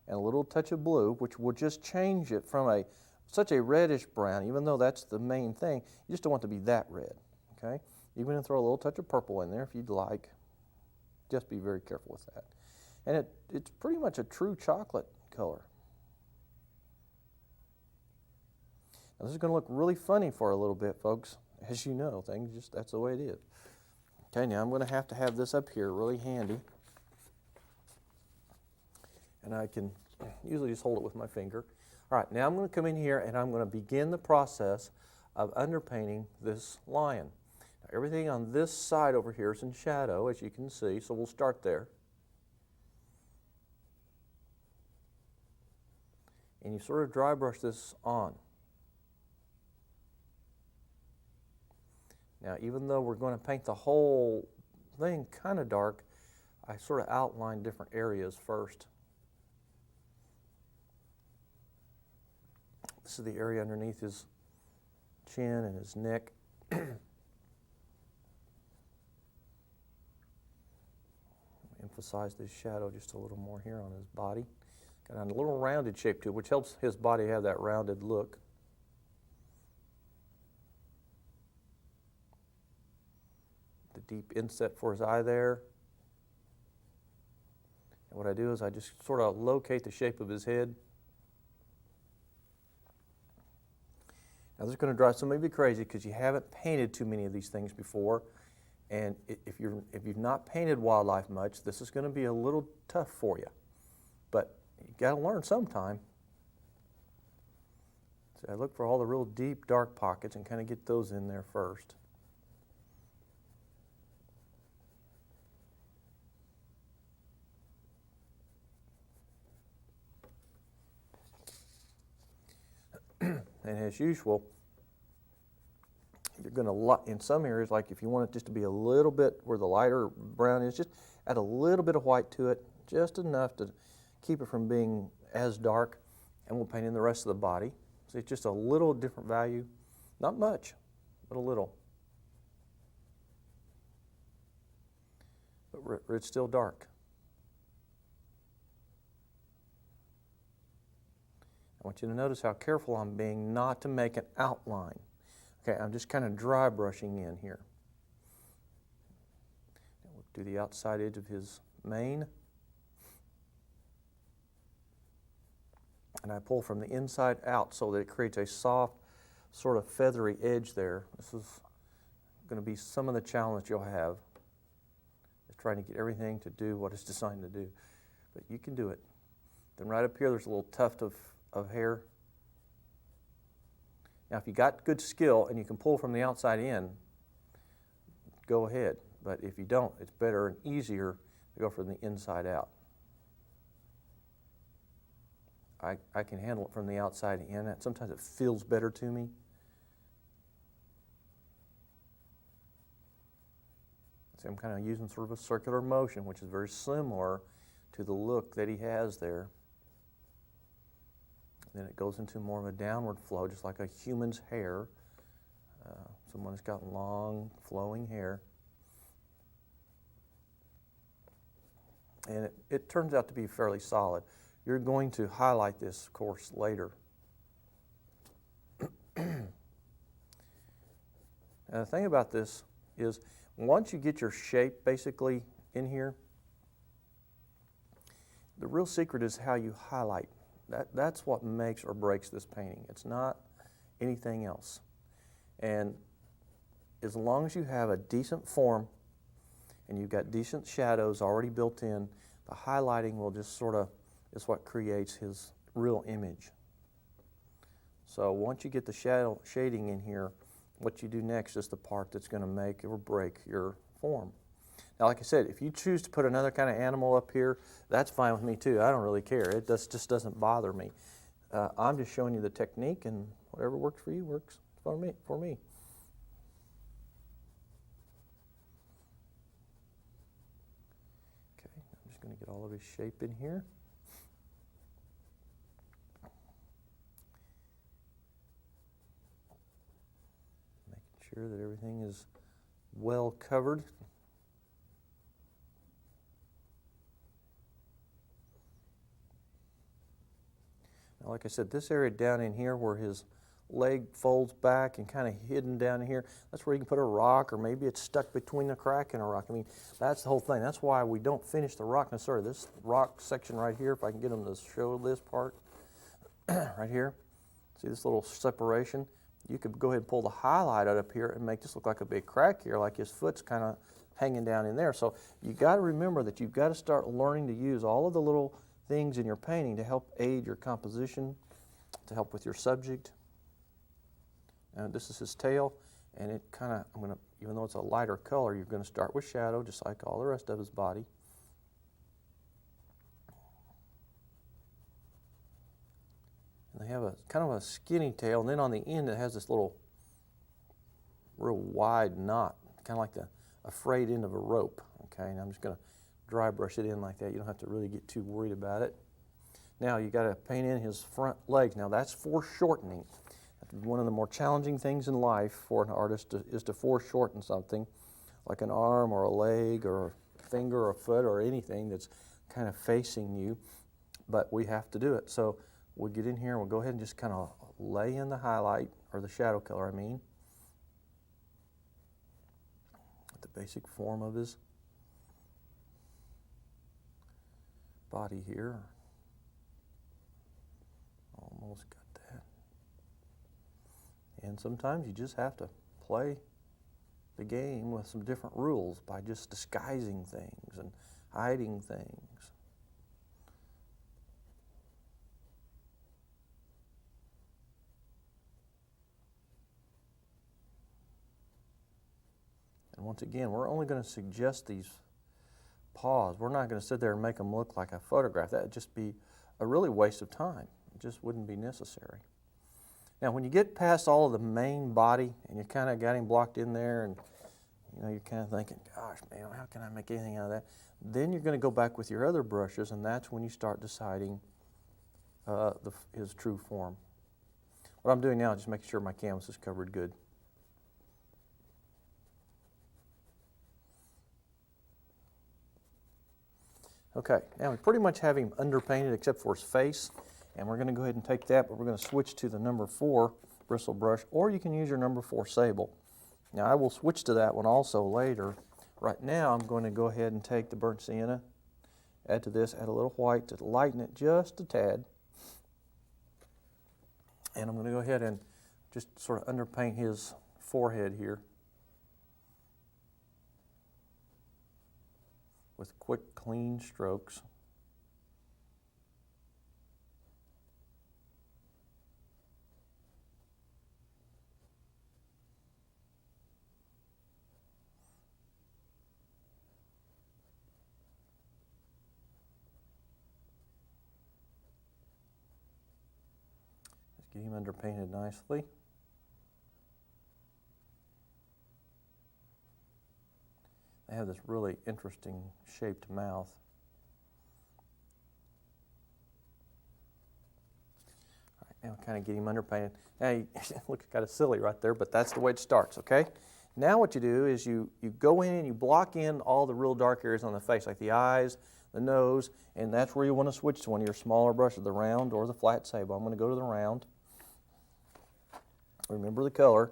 and a little touch of blue, which will just change it from such a reddish brown, even though that's the main thing. You just don't want it to be that red, okay? You're going to throw a little touch of purple in there if you'd like. Just be very careful with that. And it's pretty much a true chocolate color. Now, this is going to look really funny for a little bit, folks. As you know, that's the way it is. Okay, now I'm going to have this up here really handy. And I can usually just hold it with my finger. All right, now I'm going to come in here and I'm going to begin the process of underpainting this lion. Now, everything on this side over here is in shadow, as you can see, so we'll start there. And you sort of dry brush this on. Now, even though we're going to paint the whole thing kind of dark, I sort of outline different areas first. This is the area underneath his chin and his neck. Emphasize this shadow just a little more here on his body. Got a little rounded shape to it, which helps his body have that rounded look. The deep inset for his eye there. And what I do is I just sort of locate the shape of his head. Now this is going to drive some of you crazy because you haven't painted too many of these things before, and if you've not painted wildlife much, this is going to be a little tough for you. But you got to learn sometime. So I look for all the real deep, dark pockets and kind of get those in there first. And as usual, you're going to, in some areas, like if you want it just to be a little bit where the lighter brown is, just add a little bit of white to it, just enough to keep it from being as dark, and we'll paint in the rest of the body. So it's just a little different value, not much, but a little. But where it's still dark. I want you to notice how careful I'm being not to make an outline. Okay, I'm just kind of dry brushing in here. We'll do the outside edge of his mane. And I pull from the inside out so that it creates a soft, sort of feathery edge there. This is going to be some of the challenge you'll have, is trying to get everything to do what it's designed to do. But you can do it. Then right up here, there's a little tuft of hair. Now, if you got good skill and you can pull from the outside in, go ahead. But if you don't, it's better and easier to go from the inside out. I can handle it from the outside in. Sometimes it feels better to me. See, I'm kind of using sort of a circular motion, which is very similar to the look that he has there. Then it goes into more of a downward flow, just like a human's hair. Someone who's got long, flowing hair. And it turns out to be fairly solid. You're going to highlight this, of course, later. And the thing about this is, once you get your shape basically in here, the real secret is how you highlight. That's what makes or breaks this painting. It's not anything else. And as long as you have a decent form and you've got decent shadows already built in, the highlighting will just sort of is what creates his real image. So once you get the shading in here, what you do next is the part that's going to make or break your form. Now, like I said, if you choose to put another kind of animal up here, that's fine with me too. I don't really care. It just doesn't bother me. I'm just showing you the technique, and whatever works for you works for me. Okay, I'm just going to get all of his shape in here. Making sure that everything is well covered. Now, like I said, this area down in here where his leg folds back and kind of hidden down in here, that's where you can put a rock, or maybe it's stuck between a crack and a rock. I mean, that's the whole thing. That's why we don't finish the rock necessarily. This rock section right here, if I can get them to show this part, right here, see this little separation? You could go ahead and pull the highlight out up here and make this look like a big crack here, like his foot's kind of hanging down in there. So you got to remember that you've got to start learning to use all of the little things in your painting to help aid your composition, to help with your subject. And this is his tail, and it kind of, even though it's a lighter color, you're going to start with shadow, just like all the rest of his body. And they have a kind of a skinny tail, and then on the end it has this little real wide knot, kind of like a frayed end of a rope. Okay, and I'm just going to dry brush it in like that. You don't have to really get too worried about it. Now you got to paint in his front legs. Now that's foreshortening. One of the more challenging things in life for an artist is to foreshorten something, like an arm or a leg or a finger or a foot or anything that's kind of facing you, but we have to do it. So we'll get in here and we'll go ahead and just kind of lay in the highlight, or the shadow color, I mean, the basic form of his body here. Almost got that. And sometimes you just have to play the game with some different rules by just disguising things and hiding things. And once again, we're only going to suggest these paws. We're not going to sit there and make them look like a photograph. That would just be a really waste of time. It just wouldn't be necessary. Now, when you get past all of the main body and you kind of got him blocked in there, and you're kind of thinking, gosh, man, how can I make anything out of that? Then you're going to go back with your other brushes, and that's when you start deciding his true form. What I'm doing now is just making sure my canvas is covered good. Okay, now we pretty much have him underpainted except for his face, and we're going to go ahead and take that, but we're going to switch to the number 4 bristle brush, or you can use your number 4 sable. Now I will switch to that one also later. Right now I'm going to go ahead and take the burnt sienna, add to this, add a little white to lighten it just a tad. And I'm going to go ahead and just sort of underpaint his forehead here with quick, clean strokes. Just get him underpainted nicely. They have this really interesting shaped mouth. All right, now kind of get him underpainted. Now you look kind of silly right there, but that's the way it starts, okay? Now what you do is you go in and you block in all the real dark areas on the face, like the eyes, the nose, and that's where you want to switch to one of your smaller brushes, the round or the flat sable. I'm going to go to the round. Remember the color,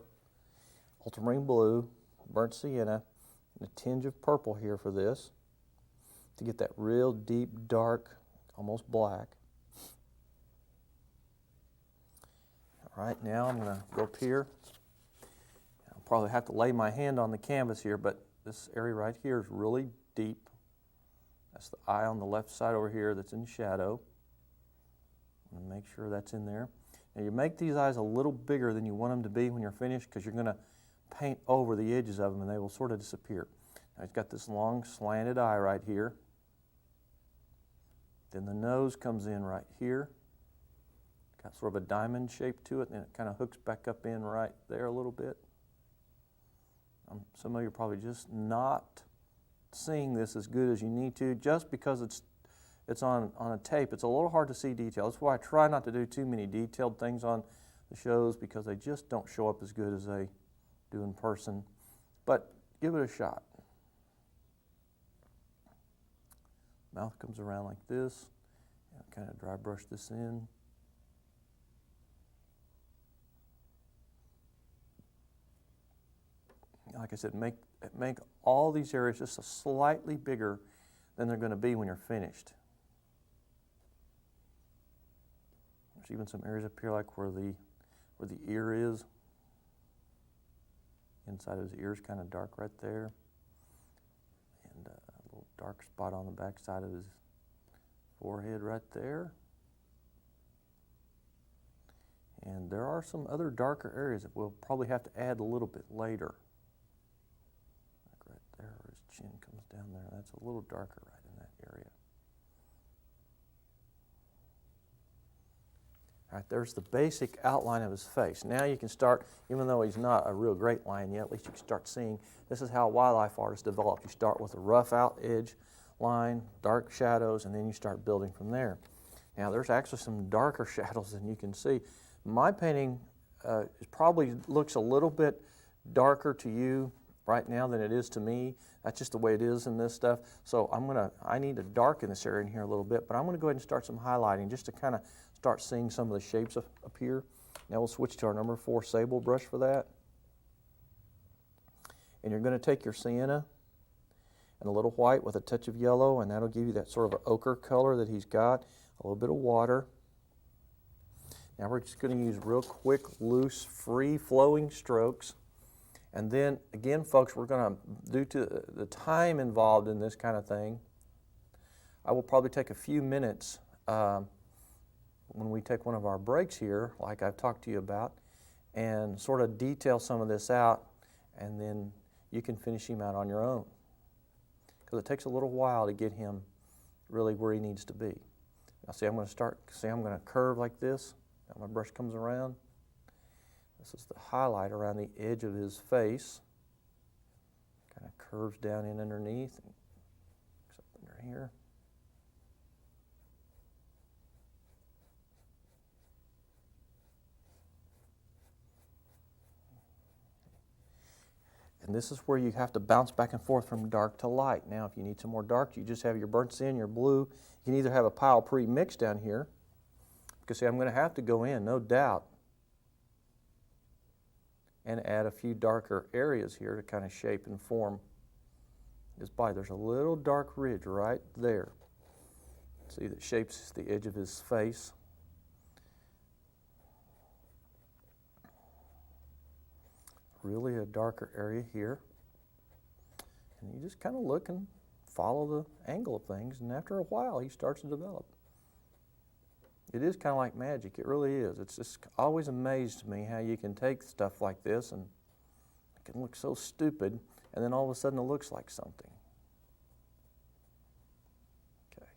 ultramarine blue, burnt sienna, and a tinge of purple here for this to get that real deep, dark, almost black. All right, now I'm going to go up here. I'll probably have to lay my hand on the canvas here, but this area right here is really deep. That's the eye on the left side over here that's in shadow. I'm going to make sure that's in there. Now you make these eyes a little bigger than you want them to be when you're finished, because you're going to paint over the edges of them and they will sort of disappear. Now he's got this long slanted eye right here. Then the nose comes in right here. Got sort of a diamond shape to it, and it kind of hooks back up in right there a little bit. Some of you are probably just not seeing this as good as you need to, just because it's on a tape. It's a little hard to see detail. That's why I try not to do too many detailed things on the shows, because they just don't show up as good as they do in person. But give it a shot. Mouth comes around like this. Kind of dry brush this in. Like I said, make all these areas just a slightly bigger than they're going to be when you're finished. There's even some areas up here, like where the ear is. Inside of his ear is kind of dark right there, and a little dark spot on the back side of his forehead right there. And there are some other darker areas that we'll probably have to add a little bit later. Like right there where his chin comes down there. That's a little darker right in that area. All right, there's the basic outline of his face. Now you can start, even though he's not a real great line yet, at least you can start seeing, this is how wildlife artists develop. You start with a rough out edge line, dark shadows, and then you start building from there. Now there's actually some darker shadows than you can see. My painting probably looks a little bit darker to you right now than it is to me. That's just the way it is in this stuff. So I need to darken this area in here a little bit, but I'm going to go ahead and start some highlighting just to kind of start seeing some of the shapes up here. Now we'll switch to our number 4 sable brush for that. And you're going to take your sienna and a little white with a touch of yellow, and that'll give you that sort of an ochre color that he's got. A little bit of water. Now we're just going to use real quick, loose, free-flowing strokes. And then, again, folks, we're going to, due to the time involved in this kind of thing, I will probably take a few minutes when we take one of our breaks here, like I've talked to you about, and sort of detail some of this out, and then you can finish him out on your own. Because it takes a little while to get him really where he needs to be. Now see, I'm going to curve like this. Now my brush comes around. This is the highlight around the edge of his face. Kind of curves down in underneath and goes up under here. And this is where you have to bounce back and forth from dark to light. Now, if you need some more dark, you just have your burnt sienna, your blue. You can either have a pile pre-mixed down here, because see, I'm going to have to go in, no doubt, and add a few darker areas here to kind of shape and form his body. There's a little dark ridge right there. See, that shapes the edge of his face. Really a darker area here. And you just kind of look and follow the angle of things, and after a while he starts to develop. It is kind of like magic, it really is. It's just always amazed me how you can take stuff like this and it can look so stupid, and then all of a sudden it looks like something. Okay.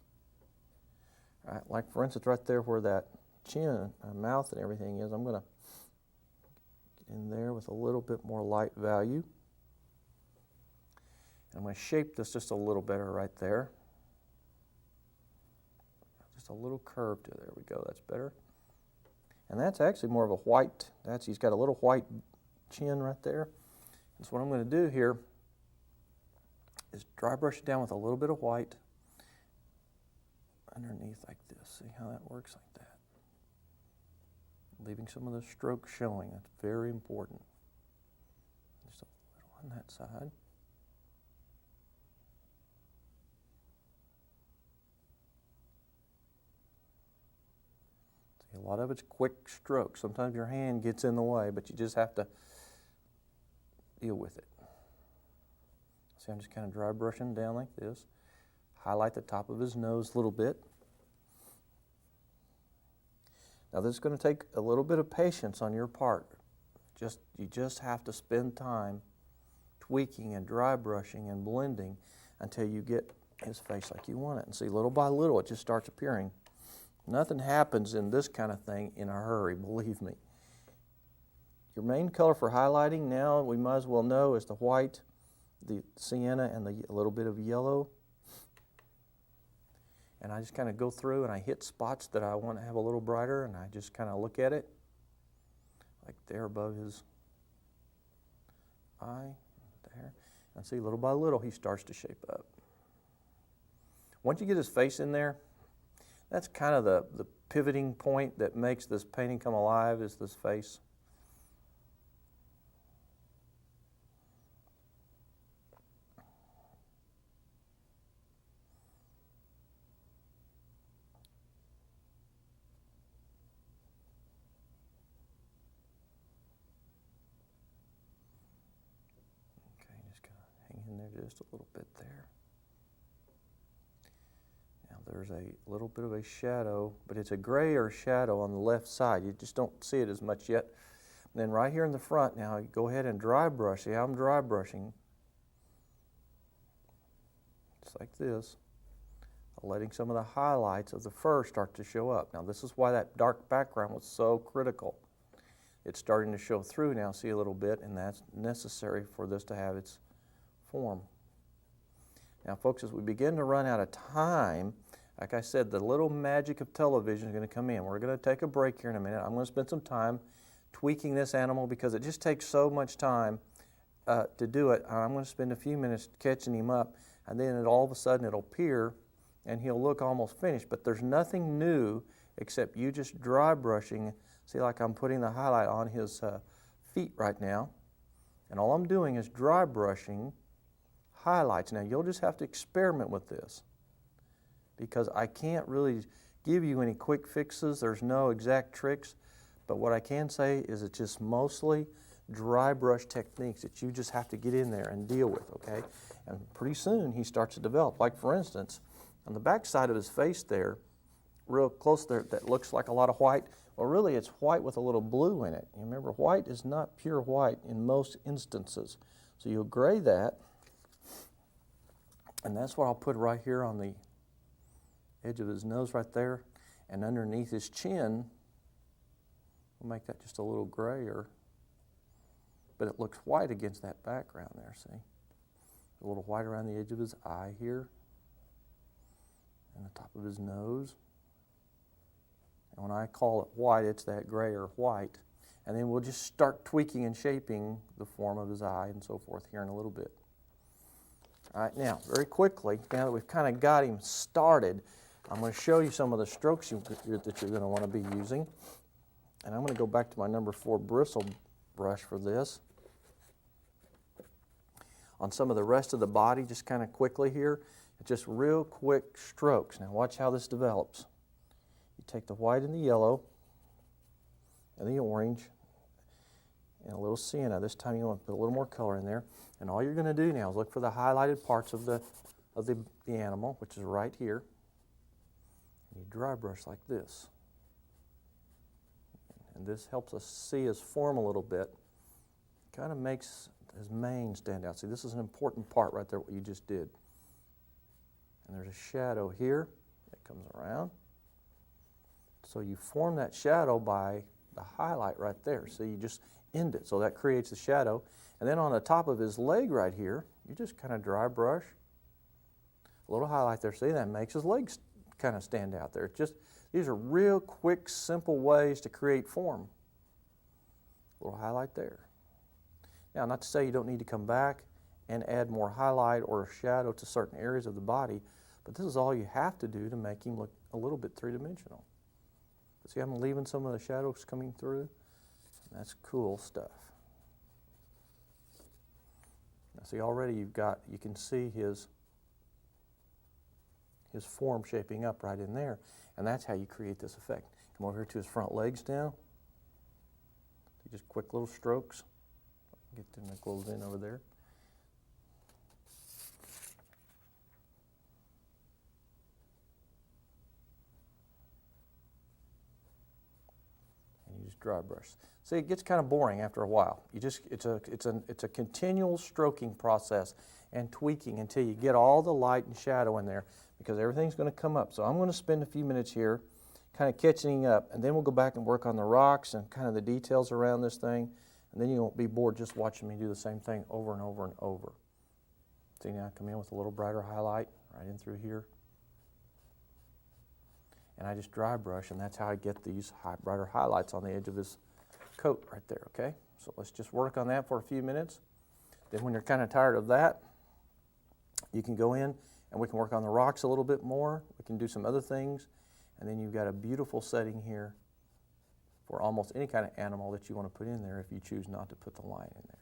All right, like for instance right there where that chin, mouth and everything is, I'm going to get in there with a little bit more light value. And I'm going to shape this just a little better right there. Just a little curve to there we go, that's better. And that's actually more of a white, he's got a little white chin right there. And so what I'm going to do here is dry brush it down with a little bit of white underneath like this. See how that works like that? Leaving some of the strokes showing, that's very important. Just a little on that side. A lot of it's quick strokes. Sometimes your hand gets in the way, but you just have to deal with it. See, I'm just kind of dry brushing down like this. Highlight the top of his nose a little bit. Now this is going to take a little bit of patience on your part. You just have to spend time tweaking and dry brushing and blending until you get his face like you want it. And see, little by little it just starts appearing. Nothing happens in this kind of thing in a hurry, believe me. Your main color for highlighting now, we might as well know, is the white, the sienna, and a little bit of yellow. And I just kind of go through and I hit spots that I want to have a little brighter, and I just kind of look at it, like there above his eye, there. And see, little by little, he starts to shape up. Once you get his face in there, that's kind of the pivoting point that makes this painting come alive, is this face. Okay, just kind of hang in there just a little bit there. There's a little bit of a shadow, but it's a grayer shadow on the left side. You just don't see it as much yet. And then right here in the front now, you go ahead and dry brush. See how I'm dry brushing? Just like this. Letting some of the highlights of the fur start to show up. Now this is why that dark background was so critical. It's starting to show through now, see a little bit, and that's necessary for this to have its form. Now folks, as we begin to run out of time, like I said, the little magic of television is going to come in. We're going to take a break here in a minute. I'm going to spend some time tweaking this animal because it just takes so much time to do it. I'm going to spend a few minutes catching him up, and then all of a sudden it'll appear and he'll look almost finished. But there's nothing new except you just dry brushing. See, like I'm putting the highlight on his feet right now, and all I'm doing is dry brushing highlights. Now you'll just have to experiment with this because I can't really give you any quick fixes. There's no exact tricks, but what I can say is it's just mostly dry brush techniques that you just have to get in there and deal with, okay? And pretty soon he starts to develop. Like for instance, on the back side of his face there, real close there, that looks like a lot of white. Well, really it's white with a little blue in it. You remember, white is not pure white in most instances. So you'll gray that, and that's what I'll put right here on the edge of his nose right there, and underneath his chin, we'll make that just a little grayer, but it looks white against that background there, see? A little white around the edge of his eye here, and the top of his nose. And when I call it white, it's that grayer white. And then we'll just start tweaking and shaping the form of his eye and so forth here in a little bit. All right, now, very quickly, now that we've kind of got him started, I'm going to show you some of the strokes that you're going to want to be using. And I'm going to go back to my number 4 bristle brush for this. On some of the rest of the body, just kind of quickly here, just real quick strokes. Now watch how this develops. You take the white and the yellow and the orange and a little sienna. This time you want to put a little more color in there. And all you're going to do now is look for the highlighted parts of the animal, which is right here. And you dry brush like this. And this helps us see his form a little bit. Kind of makes his mane stand out. See, this is an important part right there, what you just did. And there's a shadow here that comes around. So you form that shadow by the highlight right there. So you just end it. So that creates the shadow. And then on the top of his leg right here, you just kind of dry brush. A little highlight there. See, that makes his legs kind of stand out there. These are real quick, simple ways to create form. A little highlight there. Now, not to say you don't need to come back and add more highlight or shadow to certain areas of the body, but this is all you have to do to make him look a little bit three-dimensional. See, I'm leaving some of the shadows coming through. That's cool stuff. Now, see, already you can see his form shaping up right in there, and that's how you create this effect. Come over here to his front legs now. Just quick little strokes. Get them closed in over there. And you just dry brush. See, it gets kind of boring after a while. It's a continual stroking process and tweaking until you get all the light and shadow in there, because everything's going to come up. So I'm going to spend a few minutes here kind of catching up, and then we'll go back and work on the rocks and kind of the details around this thing. And then you won't be bored just watching me do the same thing over and over and over. See, now I come in with a little brighter highlight right in through here. And I just dry brush, and that's how I get these brighter highlights on the edge of his coat right there, okay? So let's just work on that for a few minutes. Then when you're kind of tired of that, you can go in and we can work on the rocks a little bit more. We can do some other things. And then you've got a beautiful setting here for almost any kind of animal that you want to put in there if you choose not to put the line in there.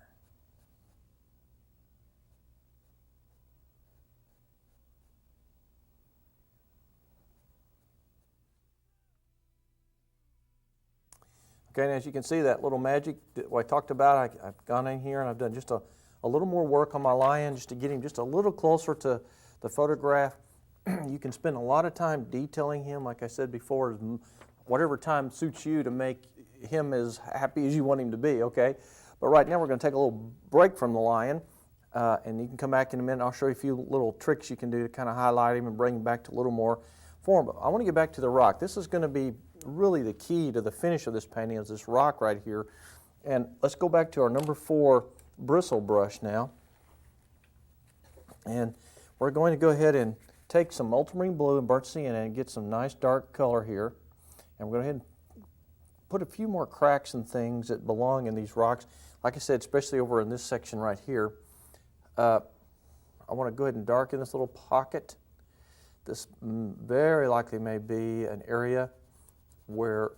Okay, and as you can see, that little magic that I talked about, I've gone in here and I've done just a little more work on my lion just to get him just a little closer to the photograph. You can spend a lot of time detailing him, like I said before, whatever time suits you to make him as happy as you want him to be, okay? But right now we're going to take a little break from the lion, and you can come back in a minute and I'll show you a few little tricks you can do to kind of highlight him and bring him back to a little more form. But I want to get back to the rock. This is going to be really the key to the finish of this painting, is this rock right here. And let's go back to our number 4 bristle brush now. And we're going to go ahead and take some ultramarine blue and burnt sienna and get some nice dark color here. And we're going to go ahead and put a few more cracks and things that belong in these rocks. Like I said, especially over in this section right here. I want to go ahead and darken this little pocket. This very likely may be an area where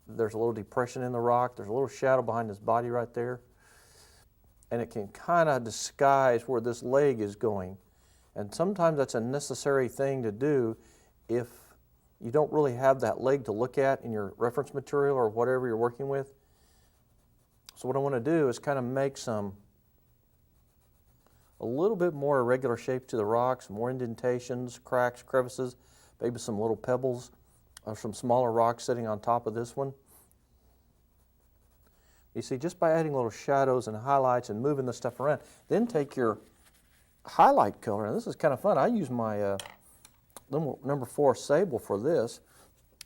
there's a little depression in the rock. There's a little shadow behind his body right there. And it can kind of disguise where this leg is going. And sometimes that's a necessary thing to do if you don't really have that leg to look at in your reference material or whatever you're working with. So what I want to do is kind of make a little bit more irregular shape to the rocks, more indentations, cracks, crevices, maybe some little pebbles or some smaller rocks sitting on top of this one. You see, just by adding little shadows and highlights and moving the stuff around, then take your highlight color, and this is kind of fun. I use my number 4 sable for this.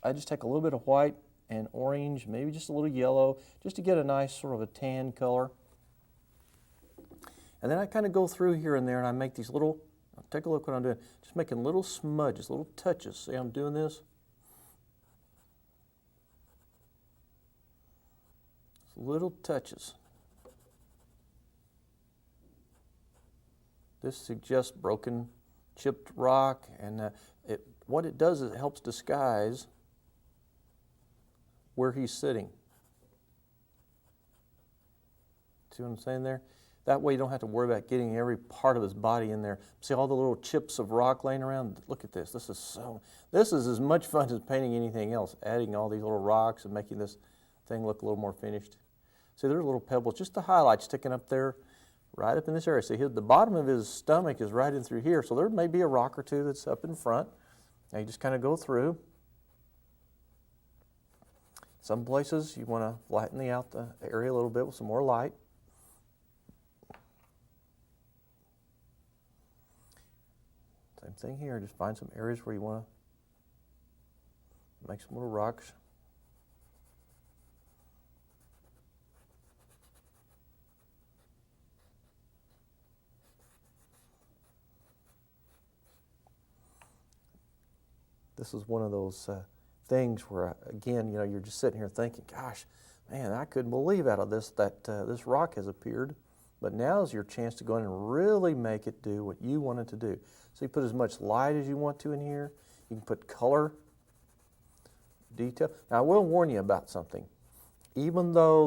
I just take a little bit of white and orange, maybe just a little yellow, just to get a nice sort of a tan color. And then I kind of go through here and there and I make these little, take a look what I'm doing, just making little smudges, little touches. See, I'm doing this. little touches. This suggests broken, chipped rock, and what it does is it helps disguise where he's sitting. See what I'm saying there? That way you don't have to worry about getting every part of his body in there. See all the little chips of rock laying around? Look at this. This is as much fun as painting anything else, adding all these little rocks and making this thing look a little more finished. See, there's little pebbles, just the highlights sticking up there, right up in this area. See, the bottom of his stomach is right in through here, so there may be a rock or two that's up in front. Now you just kind of go through. Some places you want to flatten out the area a little bit with some more light. Same thing here, just find some areas where you want to make some little rocks. This is one of those things where, again, you know, you're just sitting here thinking, gosh, man, I couldn't believe out of this that this rock has appeared. But now's your chance to go in and really make it do what you want it to do. So you put as much light as you want to in here. You can put color, detail. Now I will warn you about something. Even though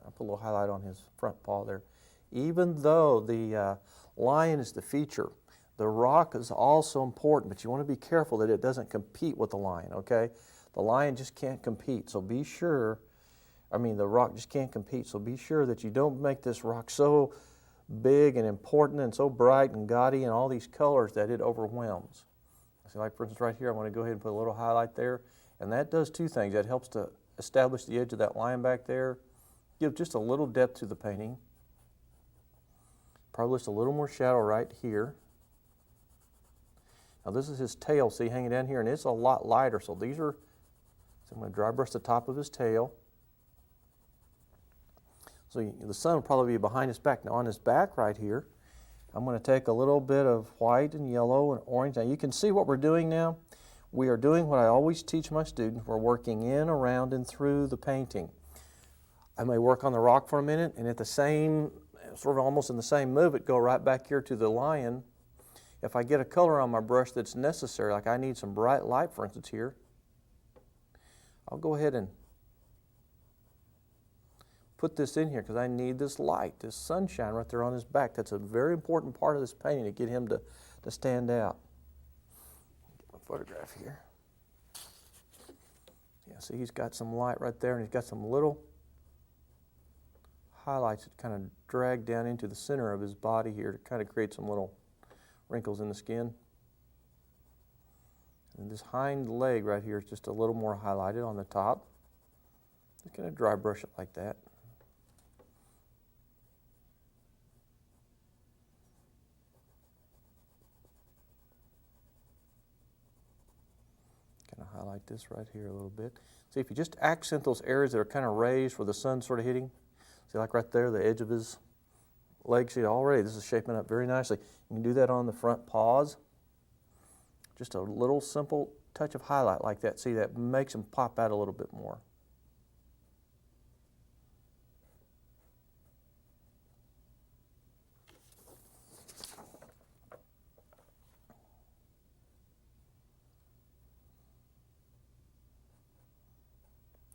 I'll put a little highlight on his front paw there. Even though the lion is the feature, the rock is also important, but you want to be careful that it doesn't compete with the lion, okay? The lion just can't compete, so be sure, the rock just can't compete, so be sure that you don't make this rock so big and important and so bright and gaudy and all these colors that it overwhelms. See, like for instance right here, I want to go ahead and put a little highlight there, and that does two things. That helps to establish the edge of that line back there, give just a little depth to the painting, probably just a little more shadow right here. Now this is his tail, see, hanging down here, and it's a lot lighter, so I'm going to dry brush the top of his tail. So the sun will probably be behind his back. Now on his back right here, I'm going to take a little bit of white and yellow and orange. Now you can see what we're doing now. We are doing what I always teach my students. We're working in, around, and through the painting. I may work on the rock for a minute, and at the same, sort of almost in the same movement, go right back here to the lion. If I get a color on my brush that's necessary, like I need some bright light, for instance, here, I'll go ahead and put this in here because I need this light, this sunshine right there on his back. That's a very important part of this painting to get him to stand out. Get my photograph here. Yeah, see, he's got some light right there, and he's got some little highlights that kind of drag down into the center of his body here to kind of create some little wrinkles in the skin. And this hind leg right here is just a little more highlighted on the top. Just going to dry brush it like that. Kind of highlight this right here a little bit. See, if you just accent those areas that are kind of raised where the sun's sort of hitting, see, like right there, the edge of his leg, see, already this is shaping up very nicely. You can do that on the front paws. Just a little simple touch of highlight like that. See, that makes them pop out a little bit more.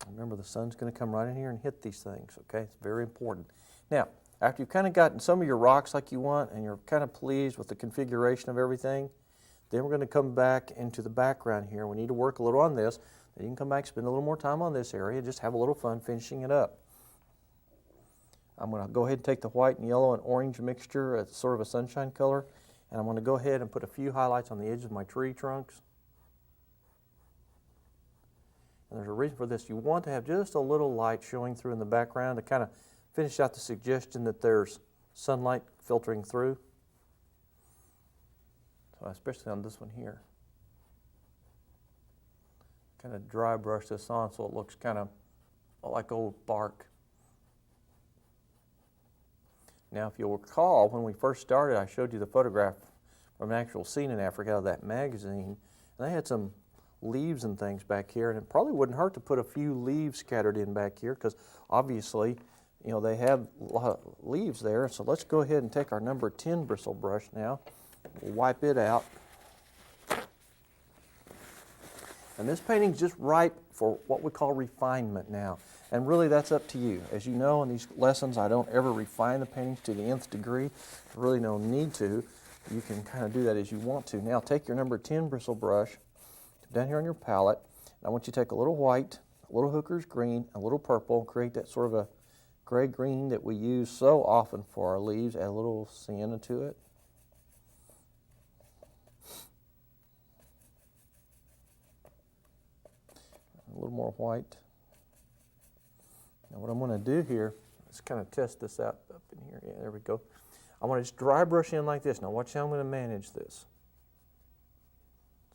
Remember, the sun's going to come right in here and hit these things, okay? It's very important. Now, after you've kind of gotten some of your rocks like you want and you're kind of pleased with the configuration of everything, then we're going to come back into the background here. We need to work a little on this. Then you can come back, spend a little more time on this area, just have a little fun finishing it up. I'm going to go ahead and take the white and yellow and orange mixture as sort of a sunshine color, and I'm going to go ahead and put a few highlights on the edges of my tree trunks. And there's a reason for this. You want to have just a little light showing through in the background to kind of finish out the suggestion that there's sunlight filtering through. So especially on this one here. Kind of dry brush this on so it looks kind of like old bark. Now if you'll recall, when we first started, I showed you the photograph from an actual scene in Africa out of that magazine. And they had some leaves and things back here, and it probably wouldn't hurt to put a few leaves scattered in back here because obviously, you know, they have a lot of leaves there. So let's go ahead and take our number 10 bristle brush now. We'll wipe it out. And this painting's just ripe for what we call refinement now. And really that's up to you. As you know, in these lessons, I don't ever refine the paintings to the nth degree. There's really no need to. You can kind of do that as you want to. Now take your number 10 bristle brush down here on your palette. And I want you to take a little white, a little hooker's green, a little purple, create that sort of a gray-green that we use so often for our leaves. Add a little sienna to it. A little more white. Now what I'm going to do here is kind of test this out up in here. Yeah, there we go. I want to just dry brush in like this. Now watch how I'm going to manage this.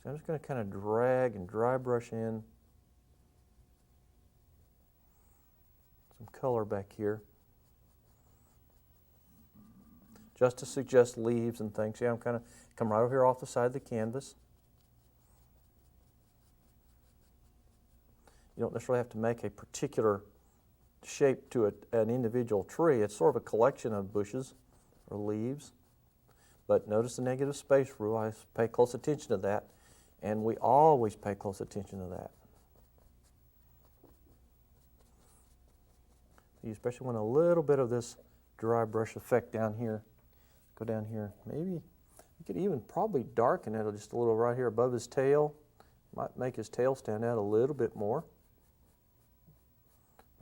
So I'm just going to kind of drag and dry brush in some color back here, just to suggest leaves and things. See, I'm kind of come right over here off the side of the canvas. You don't necessarily have to make a particular shape to an individual tree. It's sort of a collection of bushes or leaves. But notice the negative space rule. I pay close attention to that, and we always pay close attention to that. You especially want a little bit of this dry brush effect down here. Go down here. Maybe you could even probably darken it just a little right here above his tail. Might make his tail stand out a little bit more.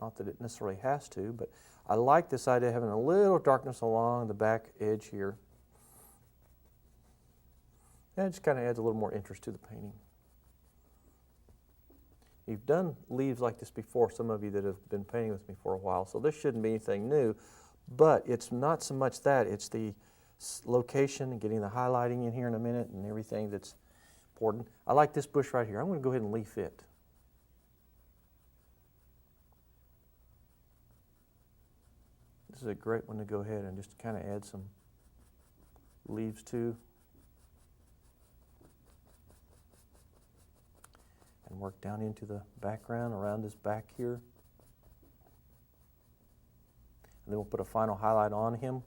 Not that it necessarily has to, but I like this idea of having a little darkness along the back edge here. And it just kind of adds a little more interest to the painting. You've done leaves like this before, some of you that have been painting with me for a while, so this shouldn't be anything new, but it's not so much that, it's the location and getting the highlighting in here in a minute and everything that's important. I like this bush right here. I'm going to go ahead and leaf it. This is a great one to go ahead and just kind of add some leaves to. And work down into the background around his back here. And then we'll put a final highlight on him.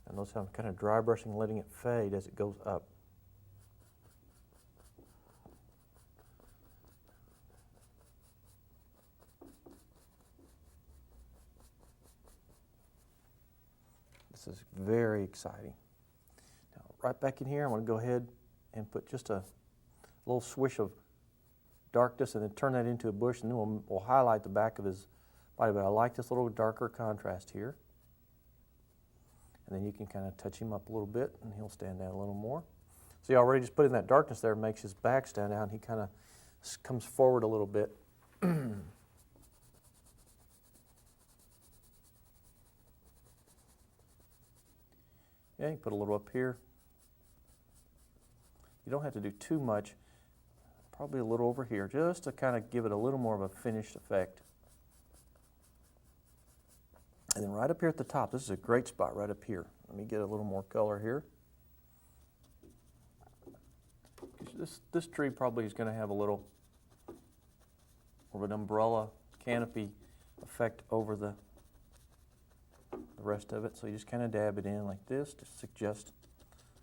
And notice how I'm kind of dry brushing, letting it fade as it goes up. This is very exciting. Now, right back in here, I'm going to go ahead and put just a little swish of darkness and then turn that into a bush, and then we'll highlight the back of his body. But I like this little darker contrast here. And then you can kind of touch him up a little bit and he'll stand out a little more. See, already just putting that darkness there makes his back stand out, and he kind of comes forward a little bit. Yeah, you put a little up here. You don't have to do too much, probably a little over here, just to kind of give it a little more of a finished effect. And then right up here at the top, this is a great spot right up here. Let me get a little more color here. This tree probably is going to have a little of an umbrella canopy effect over the rest of it. So you just kind of dab it in like this to suggest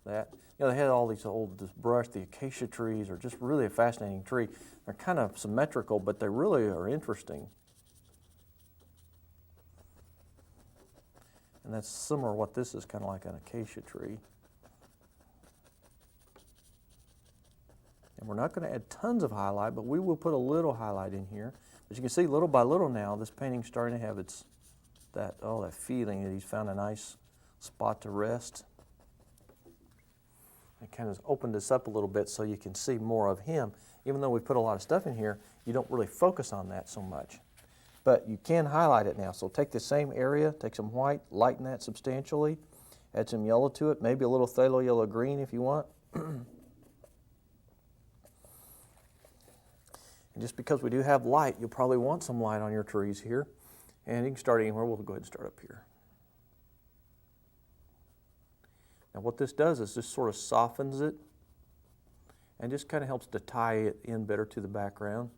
that. You know, they had all these this brush, the acacia trees are just really a fascinating tree. They're kind of symmetrical, but they really are interesting. And that's similar to what this is, kind of like an acacia tree. And we're not going to add tons of highlight, but we will put a little highlight in here. But you can see little by little now, this painting's starting to have that feeling that he's found a nice spot to rest. I kind of opened this up a little bit so you can see more of him. Even though we put a lot of stuff in here, you don't really focus on that so much. But you can highlight it now. So take the same area, take some white, lighten that substantially, add some yellow to it, maybe a little phthalo yellow green if you want. And just because we do have light, you'll probably want some light on your trees here. And you can start anywhere. We'll go ahead and start up here. Now what this does is just sort of softens it and just kind of helps to tie it in better to the background.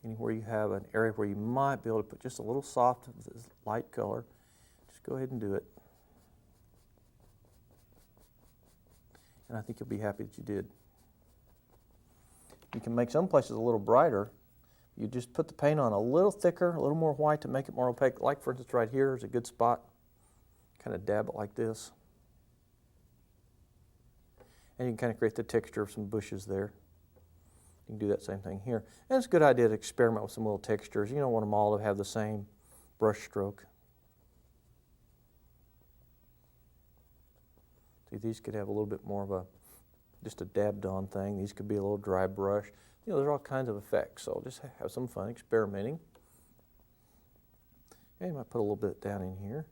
Anywhere you have an area where you might be able to put just a little soft light color, just go ahead and do it. And I think you'll be happy that you did. You can make some places a little brighter. You just put the paint on a little thicker, a little more white to make it more opaque. Like for instance right here is a good spot. Kind of dab it like this. And you can kind of create the texture of some bushes there. You can do that same thing here. And it's a good idea to experiment with some little textures. You don't want them all to have the same brush stroke. See, these could have a little bit more of just a dabbed on thing. These could be a little dry brush. You know, there's all kinds of effects, so just have some fun experimenting. And you might put a little bit down in here.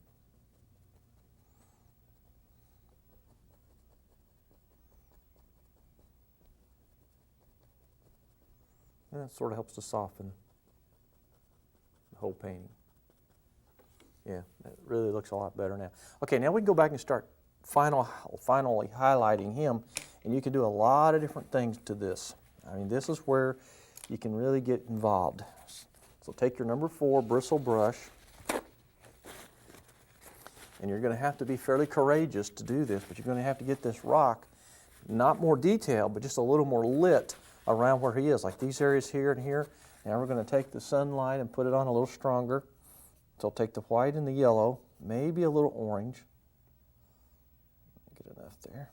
And that sort of helps to soften the whole painting. Yeah, it really looks a lot better now. Okay, now we can go back and start finally highlighting him, and you can do a lot of different things to this. I mean, this is where you can really get involved. So take your number 4 bristle brush, and you're going to have to be fairly courageous to do this, but you're going to have to get this rock not more detailed, but just a little more lit around where he is, like these areas here and here. Now we're going to take the sunlight and put it on a little stronger. So I'll take the white and the yellow, maybe a little orange. Get enough there.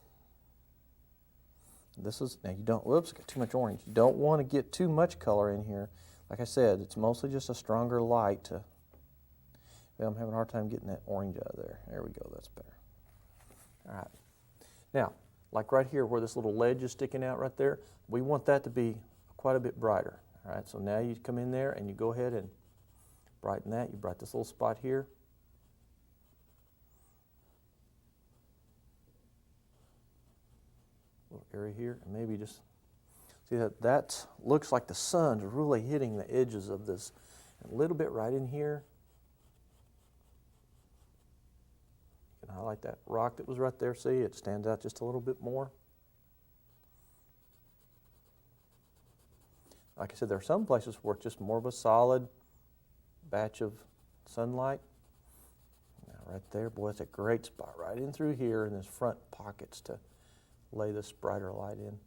This is, now you don't, whoops, got too much orange. You don't want to get too much color in here. Like I said, it's mostly just a stronger light to, well, I'm having a hard time getting that orange out of there. There we go, that's better. All right. Now, like right here where this little ledge is sticking out right there, we want that to be quite a bit brighter. All right, so now you come in there and you go ahead and brighten that. You brighten this little spot here. Little area here, and maybe just see that looks like the sun's really hitting the edges of this. A little bit right in here. You can highlight that rock that was right there. See, it stands out just a little bit more. Like I said, there are some places where it's just more of a solid batch of sunlight. Now right there, boy, it's a great spot right in through here in this front pockets to lay this brighter light in.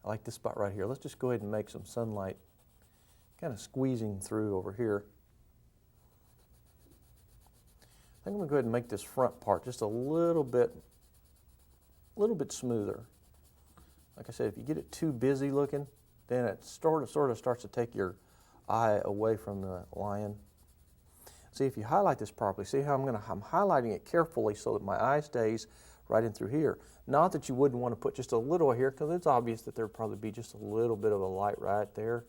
I like this spot right here. Let's just go ahead and make some sunlight kind of squeezing through over here. I think I'm going to go ahead and make this front part just a little bit smoother. Like I said, if you get it too busy looking, then it sort of starts to take your eye away from the lion. See, if you highlight this properly, see how I'm highlighting it carefully so that my eye stays right in through here. Not that you wouldn't want to put just a little here, because it's obvious that there'd probably be just a little bit of a light right there.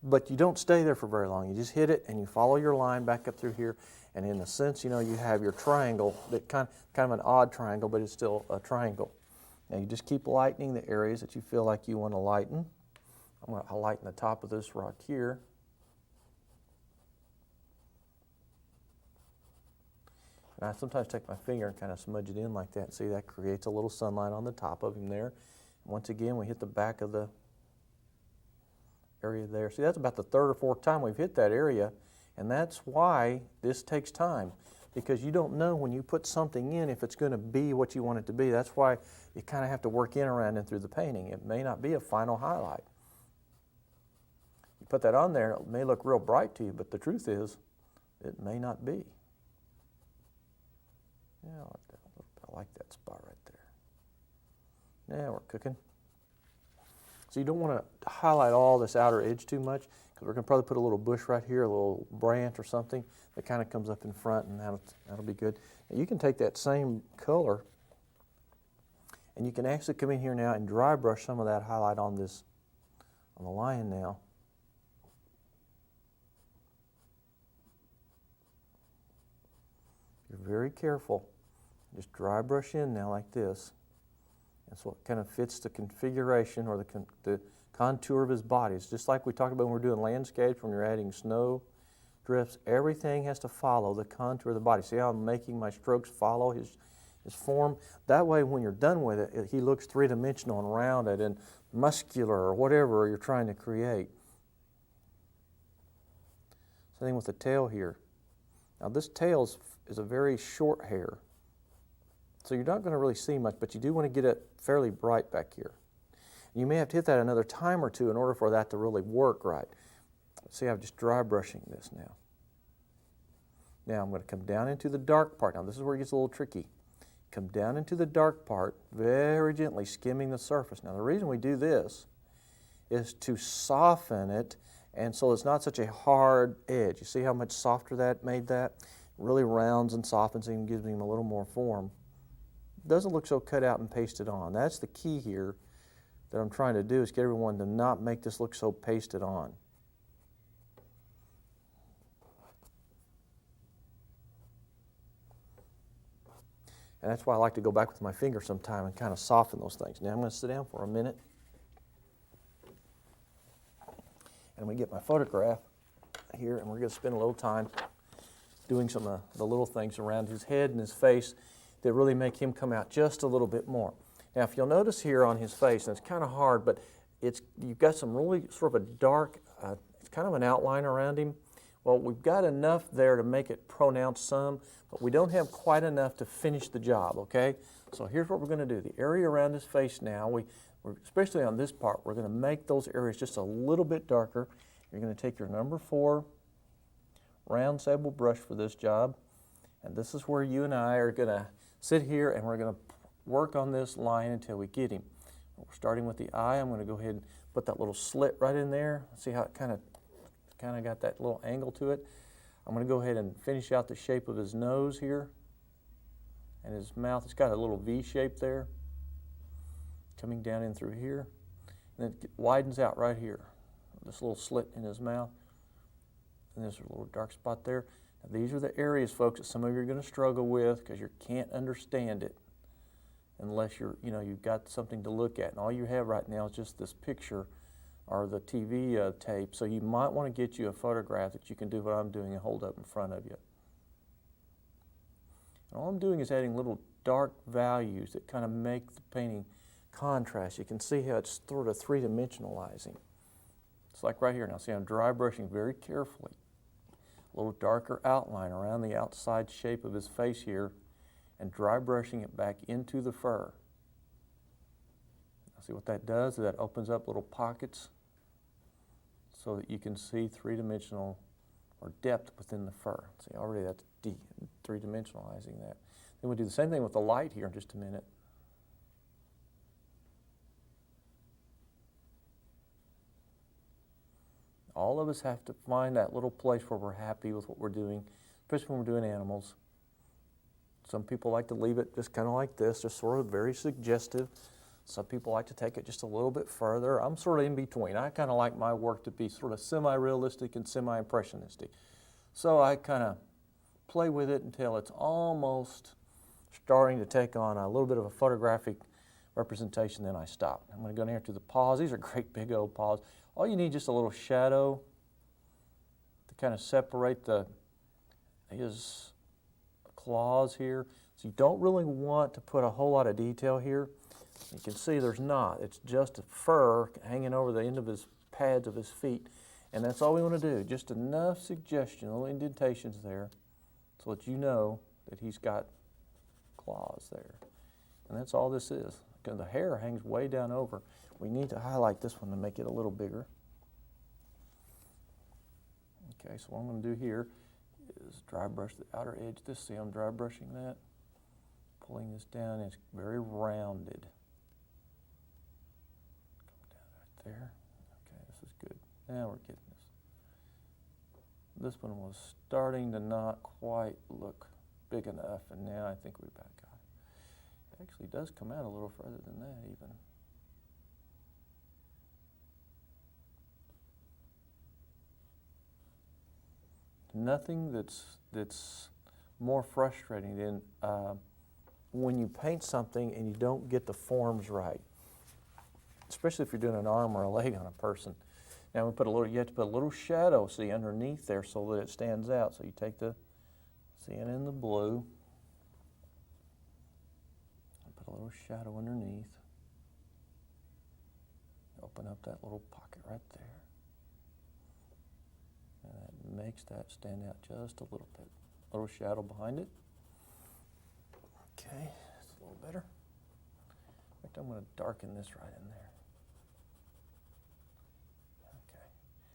But you don't stay there for very long. You just hit it and you follow your line back up through here, and in a sense, you know, you have your triangle, that kind of an odd triangle, but it's still a triangle. Now you just keep lightening the areas that you feel like you want to lighten. I'm going to lighten the top of this rock here. And I sometimes take my finger and kind of smudge it in like that. See, that creates a little sunlight on the top of him there. And once again, we hit the back of the area there. See, that's about the 3rd or 4th time we've hit that area, and that's why this takes time, because you don't know when you put something in if it's going to be what you want it to be. That's why you kind of have to work in, around, and through the painting. It may not be a final highlight. You put that on there, it may look real bright to you, but the truth is, it may not be. Yeah, I like that spot right there. Now we're cooking. So you don't want to highlight all this outer edge too much, because we're going to probably put a little bush right here, a little branch or something that kind of comes up in front, and that'll be good. Now you can take that same color and you can actually come in here now and dry brush some of that highlight on the lion now. You're very careful. Just dry brush in now like this. That's what kind of fits the configuration or the contour of his body. It's just like we talked about when we're doing landscapes, when you're adding snow, drifts. Everything has to follow the contour of the body. See how I'm making my strokes follow his form? That way when you're done with it, he looks three-dimensional and rounded and muscular or whatever you're trying to create. Same thing with the tail here. Now this tail is a very short hair, so you're not going to really see much, but you do want to get it fairly bright back here. You may have to hit that another time or two in order for that to really work right. See, I'm just dry brushing this now. Now I'm going to come down into the dark part. Now this is where it gets a little tricky. Come down into the dark part, very gently skimming the surface. Now the reason we do this is to soften it, and so it's not such a hard edge. You see how much softer that made that? It really rounds and softens him and gives him a little more form. It doesn't look so cut out and pasted on. That's the key here that I'm trying to do, is get everyone to not make this look so pasted on. And that's why I like to go back with my finger sometime and kind of soften those things. Now I'm going to sit down for a minute. And we get my photograph here, and we're going to spend a little time doing some of the little things around his head and his face that really make him come out just a little bit more. Now if you'll notice here on his face, and it's kind of hard, but you've got some really sort of a dark, it's kind of an outline around him. Well, we've got enough there to make it pronounced some, but we don't have quite enough to finish the job, okay? So here's what we're going to do. The area around his face now, especially on this part, we're going to make those areas just a little bit darker. You're going to take your number 4 round sable brush for this job, and this is where you and I are going to sit here and we're going to work on this line until we get him. We're starting with the eye. I'm going to go ahead and put that little slit right in there. See how it kind of got that little angle to it. I'm going to go ahead and finish out the shape of his nose here and his mouth. It's got a little V shape there coming down in through here, and it widens out right here, this little slit in his mouth, and there's a little dark spot there. Now, these are the areas, folks, that some of you are going to struggle with because you can't understand it unless you've got something to look at, and all you have right now is just this picture or the TV tape, so you might want to get you a photograph that you can do what I'm doing and hold up in front of you. And all I'm doing is adding little dark values that kind of make the painting contrast. You can see how it's sort of three-dimensionalizing. It's like right here. Now see, I'm dry brushing very carefully. A little darker outline around the outside shape of his face here, and dry brushing it back into the fur. Now see what that does? That opens up little pockets so that you can see three-dimensional or depth within the fur. See, already that's three-dimensionalizing that. Then we'll do the same thing with the light here in just a minute. All of us have to find that little place where we're happy with what we're doing, especially when we're doing animals. Some people like to leave it just kind of like this, just sort of very suggestive. Some people like to take it just a little bit further. I'm sort of in between. I kind of like my work to be sort of semi-realistic and semi-impressionistic. So I kind of play with it until it's almost starting to take on a little bit of a photographic representation, then I stop. I'm going to go in here to the paws. These are great big old paws. All you need is just a little shadow to kind of separate his claws here. So you don't really want to put a whole lot of detail here. You can see there's not. It's just a fur hanging over the end of his pads of his feet. And that's all we want to do. Just enough suggestion, little indentations there, so that you know that he's got claws there. And that's all this is. Because the hair hangs way down over. We need to highlight this one to make it a little bigger. Okay, so what I'm going to do here is dry brush the outer edge. See, I'm dry brushing that, pulling this down. It's very rounded. Come down right there. Okay, this is good. Now we're getting this. This one was starting to not quite look big enough, and now I think we've got it. It actually does come out a little further than that even. Nothing that's more frustrating than when you paint something and you don't get the forms right, especially if you're doing an arm or a leg on a person. Now we put a little. You have to put a little shadow, see, underneath there, so that it stands out. So you take the cyan and the blue, and put a little shadow underneath. Open up that little pocket right there, and that makes that stand out just a little bit. A little shadow behind it. Okay, that's a little better. In fact, I'm going to darken this right in there.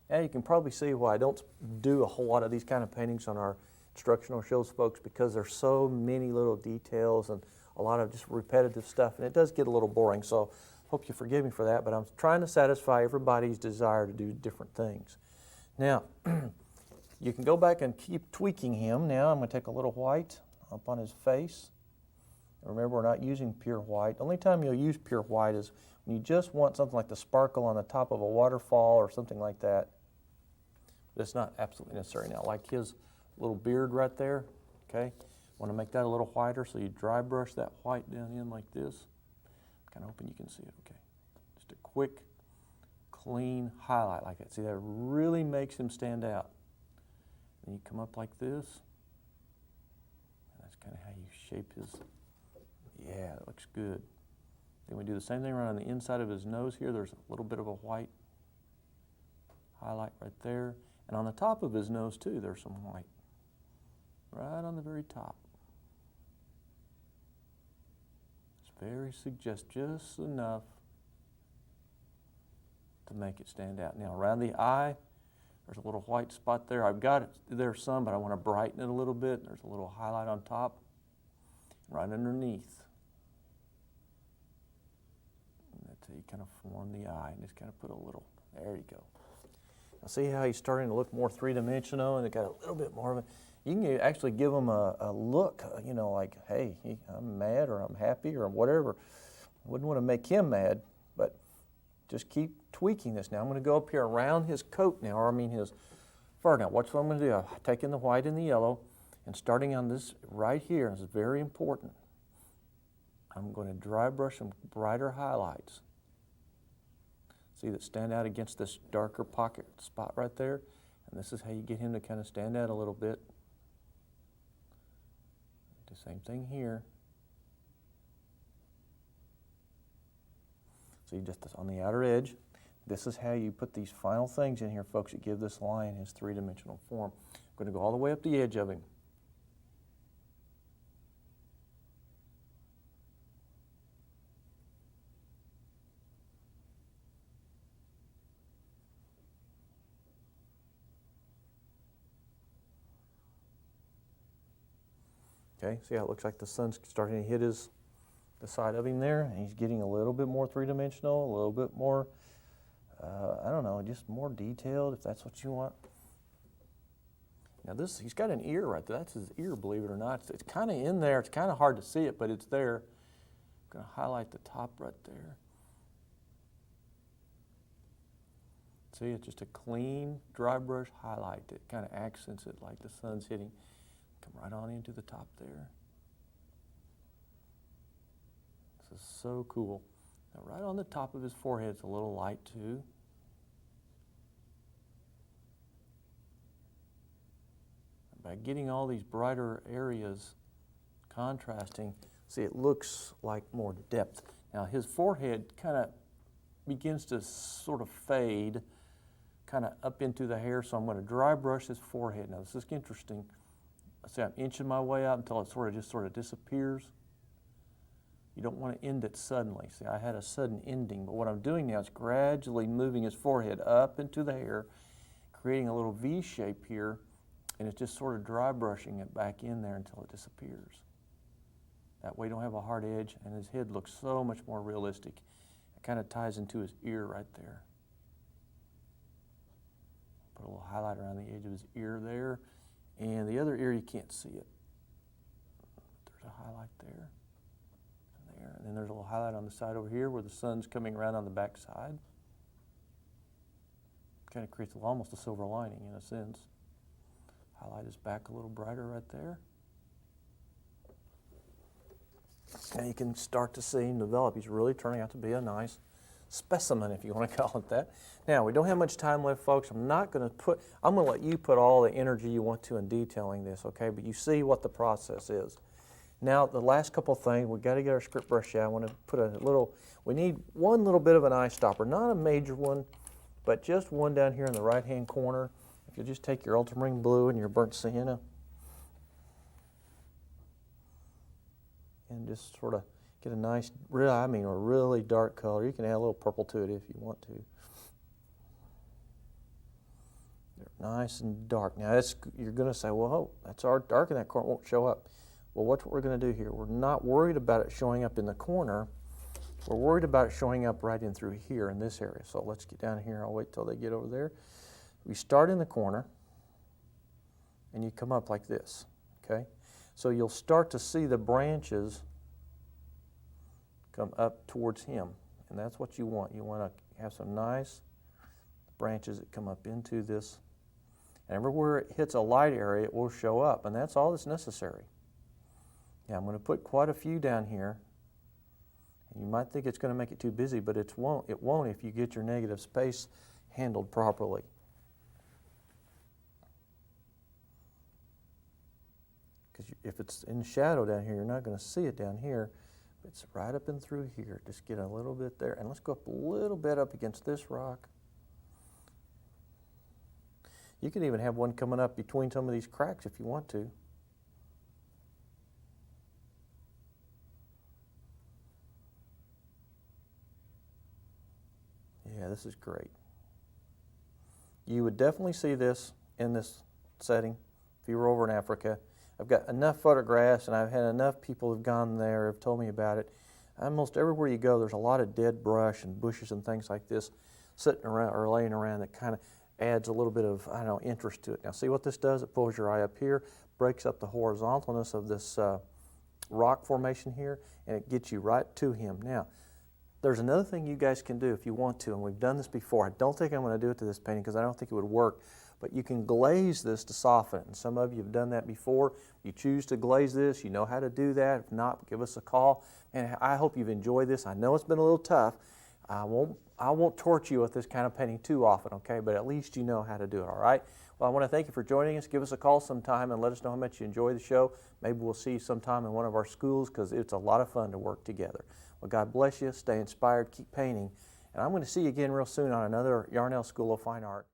Now you can probably see why I don't do a whole lot of these kind of paintings on our instructional shows, folks, because there's so many little details and a lot of just repetitive stuff, and it does get a little boring. So hope you forgive me for that, but I'm trying to satisfy everybody's desire to do different things. Now, you can go back and keep tweaking him. Now I'm going to take a little white up on his face. Remember, we're not using pure white. The only time you'll use pure white is when you just want something like the sparkle on the top of a waterfall or something like that. That's not absolutely necessary now. Like his little beard right there, okay? Want to make that a little whiter, so you dry brush that white down in like this. Kind of hoping you can see it, okay? Just a quick, clean highlight like that. See, that really makes him stand out. Then you come up like this. And that's kind of how you shape his, yeah, it looks good. Then we do the same thing around the inside of his nose here. There's a little bit of a white highlight right there. And on the top of his nose too, there's some white. Right on the very top. It's very suggestive, just enough to make it stand out. Now around the eye, there's a little white spot there. I've got it there some, but I want to brighten it a little bit. There's a little highlight on top, right underneath. And that's how you kind of form the eye. And just kind of put a little, there you go. Now see how he's starting to look more three-dimensional, and it got a little bit more of it. You can actually give him a look, you know, like, hey, I'm mad or I'm happy or whatever. I wouldn't want to make him mad, but just keep tweaking this. Now I'm going to go up here around his coat now, or I mean his fur. Now watch what I'm going to do. I'm taking the white and the yellow, and starting on this right here, this is very important, I'm going to dry brush some brighter highlights. See, that stand out against this darker pocket spot right there. And this is how you get him to kind of stand out a little bit. Do the same thing here. See, just on the outer edge. This is how you put these final things in here, folks, that give this lion his three-dimensional form. I'm going to go all the way up the edge of him. Okay, see how it looks like the sun's starting to hit the side of him there, and he's getting a little bit more three-dimensional, a little bit more, I don't know, just more detailed, if that's what you want. Now this, he's got an ear right there. That's his ear, believe it or not. It's kind of in there. It's kind of hard to see it, but it's there. I'm going to highlight the top right there. See, it's just a clean, dry brush highlight that kind of accents it like the sun's hitting. Come right on into the top there. This is so cool. Now right on the top of his forehead, it's a little light too. By getting all these brighter areas contrasting, see, it looks like more depth. Now his forehead kind of begins to sort of fade, kind of up into the hair, so I'm going to dry brush his forehead. Now this is interesting. See, I'm inching my way out until it just sort of disappears. You don't want to end it suddenly. See, I had a sudden ending, but what I'm doing now is gradually moving his forehead up into the hair, creating a little V shape here, and it's just sort of dry brushing it back in there until it disappears. That way you don't have a hard edge, and his head looks so much more realistic. It kind of ties into his ear right there. Put a little highlight around the edge of his ear there. And the other ear, you can't see it. There's a highlight there, and there. And then there's a little highlight on the side over here where the sun's coming around on the back side. Kind of creates almost a silver lining in a sense. Highlight his back a little brighter right there. Now you can start to see him develop. He's really turning out to be a nice, specimen, if you want to call it that. Now, we don't have much time left, folks. I'm going to let you put all the energy you want to in detailing this, okay? But you see what the process is. Now, the last couple things, we've got to get our script brush out. I want to put we need one little bit of an eye stopper, not a major one, but just one down here in the right-hand corner. If you just take your ultramarine blue and your burnt sienna and just sort of get a nice, a really dark color. You can add a little purple to it if you want to. They're nice and dark. Now, you're going to say, well, that's our dark in that corner, won't show up. Well, what we're going to do here, we're not worried about it showing up in the corner. We're worried about it showing up right in through here in this area. So let's get down here. I'll wait till they get over there. We start in the corner, and you come up like this, okay? So you'll start to see the branches come up towards him, and that's what you want. You want to have some nice branches that come up into this. And everywhere it hits a light area, it will show up, and that's all that's necessary. Yeah, I'm going to put quite a few down here. You might think it's going to make it too busy, but it won't if you get your negative space handled properly. Because if it's in shadow down here, you're not going to see it down here. It's right up and through here. Just get a little bit there. And let's go up a little bit up against this rock. You can even have one coming up between some of these cracks if you want to. Yeah, this is great. You would definitely see this in this setting if you were over in Africa. I've got enough photographs, and I've had enough people who've gone there, have told me about it. Almost everywhere you go, there's a lot of dead brush and bushes and things like this sitting around or laying around that kind of adds a little bit of, interest to it. Now, see what this does? It pulls your eye up here, breaks up the horizontalness of this rock formation here, and it gets you right to him. Now, there's another thing you guys can do if you want to, and we've done this before. I don't think I'm going to do it to this painting because I don't think it would work, but you can glaze this to soften it, and some of you have done that before. You choose to glaze this, you know how to do that. If not, give us a call. And I hope you've enjoyed this. I know it's been a little tough. I won't torture you with this kind of painting too often, okay, but at least you know how to do it, all right? Well, I want to thank you for joining us. Give us a call sometime and let us know how much you enjoy the show. Maybe we'll see you sometime in one of our schools because it's a lot of fun to work together. Well, God bless you. Stay inspired. Keep painting. And I'm going to see you again real soon on another Yarnell School of Fine Art.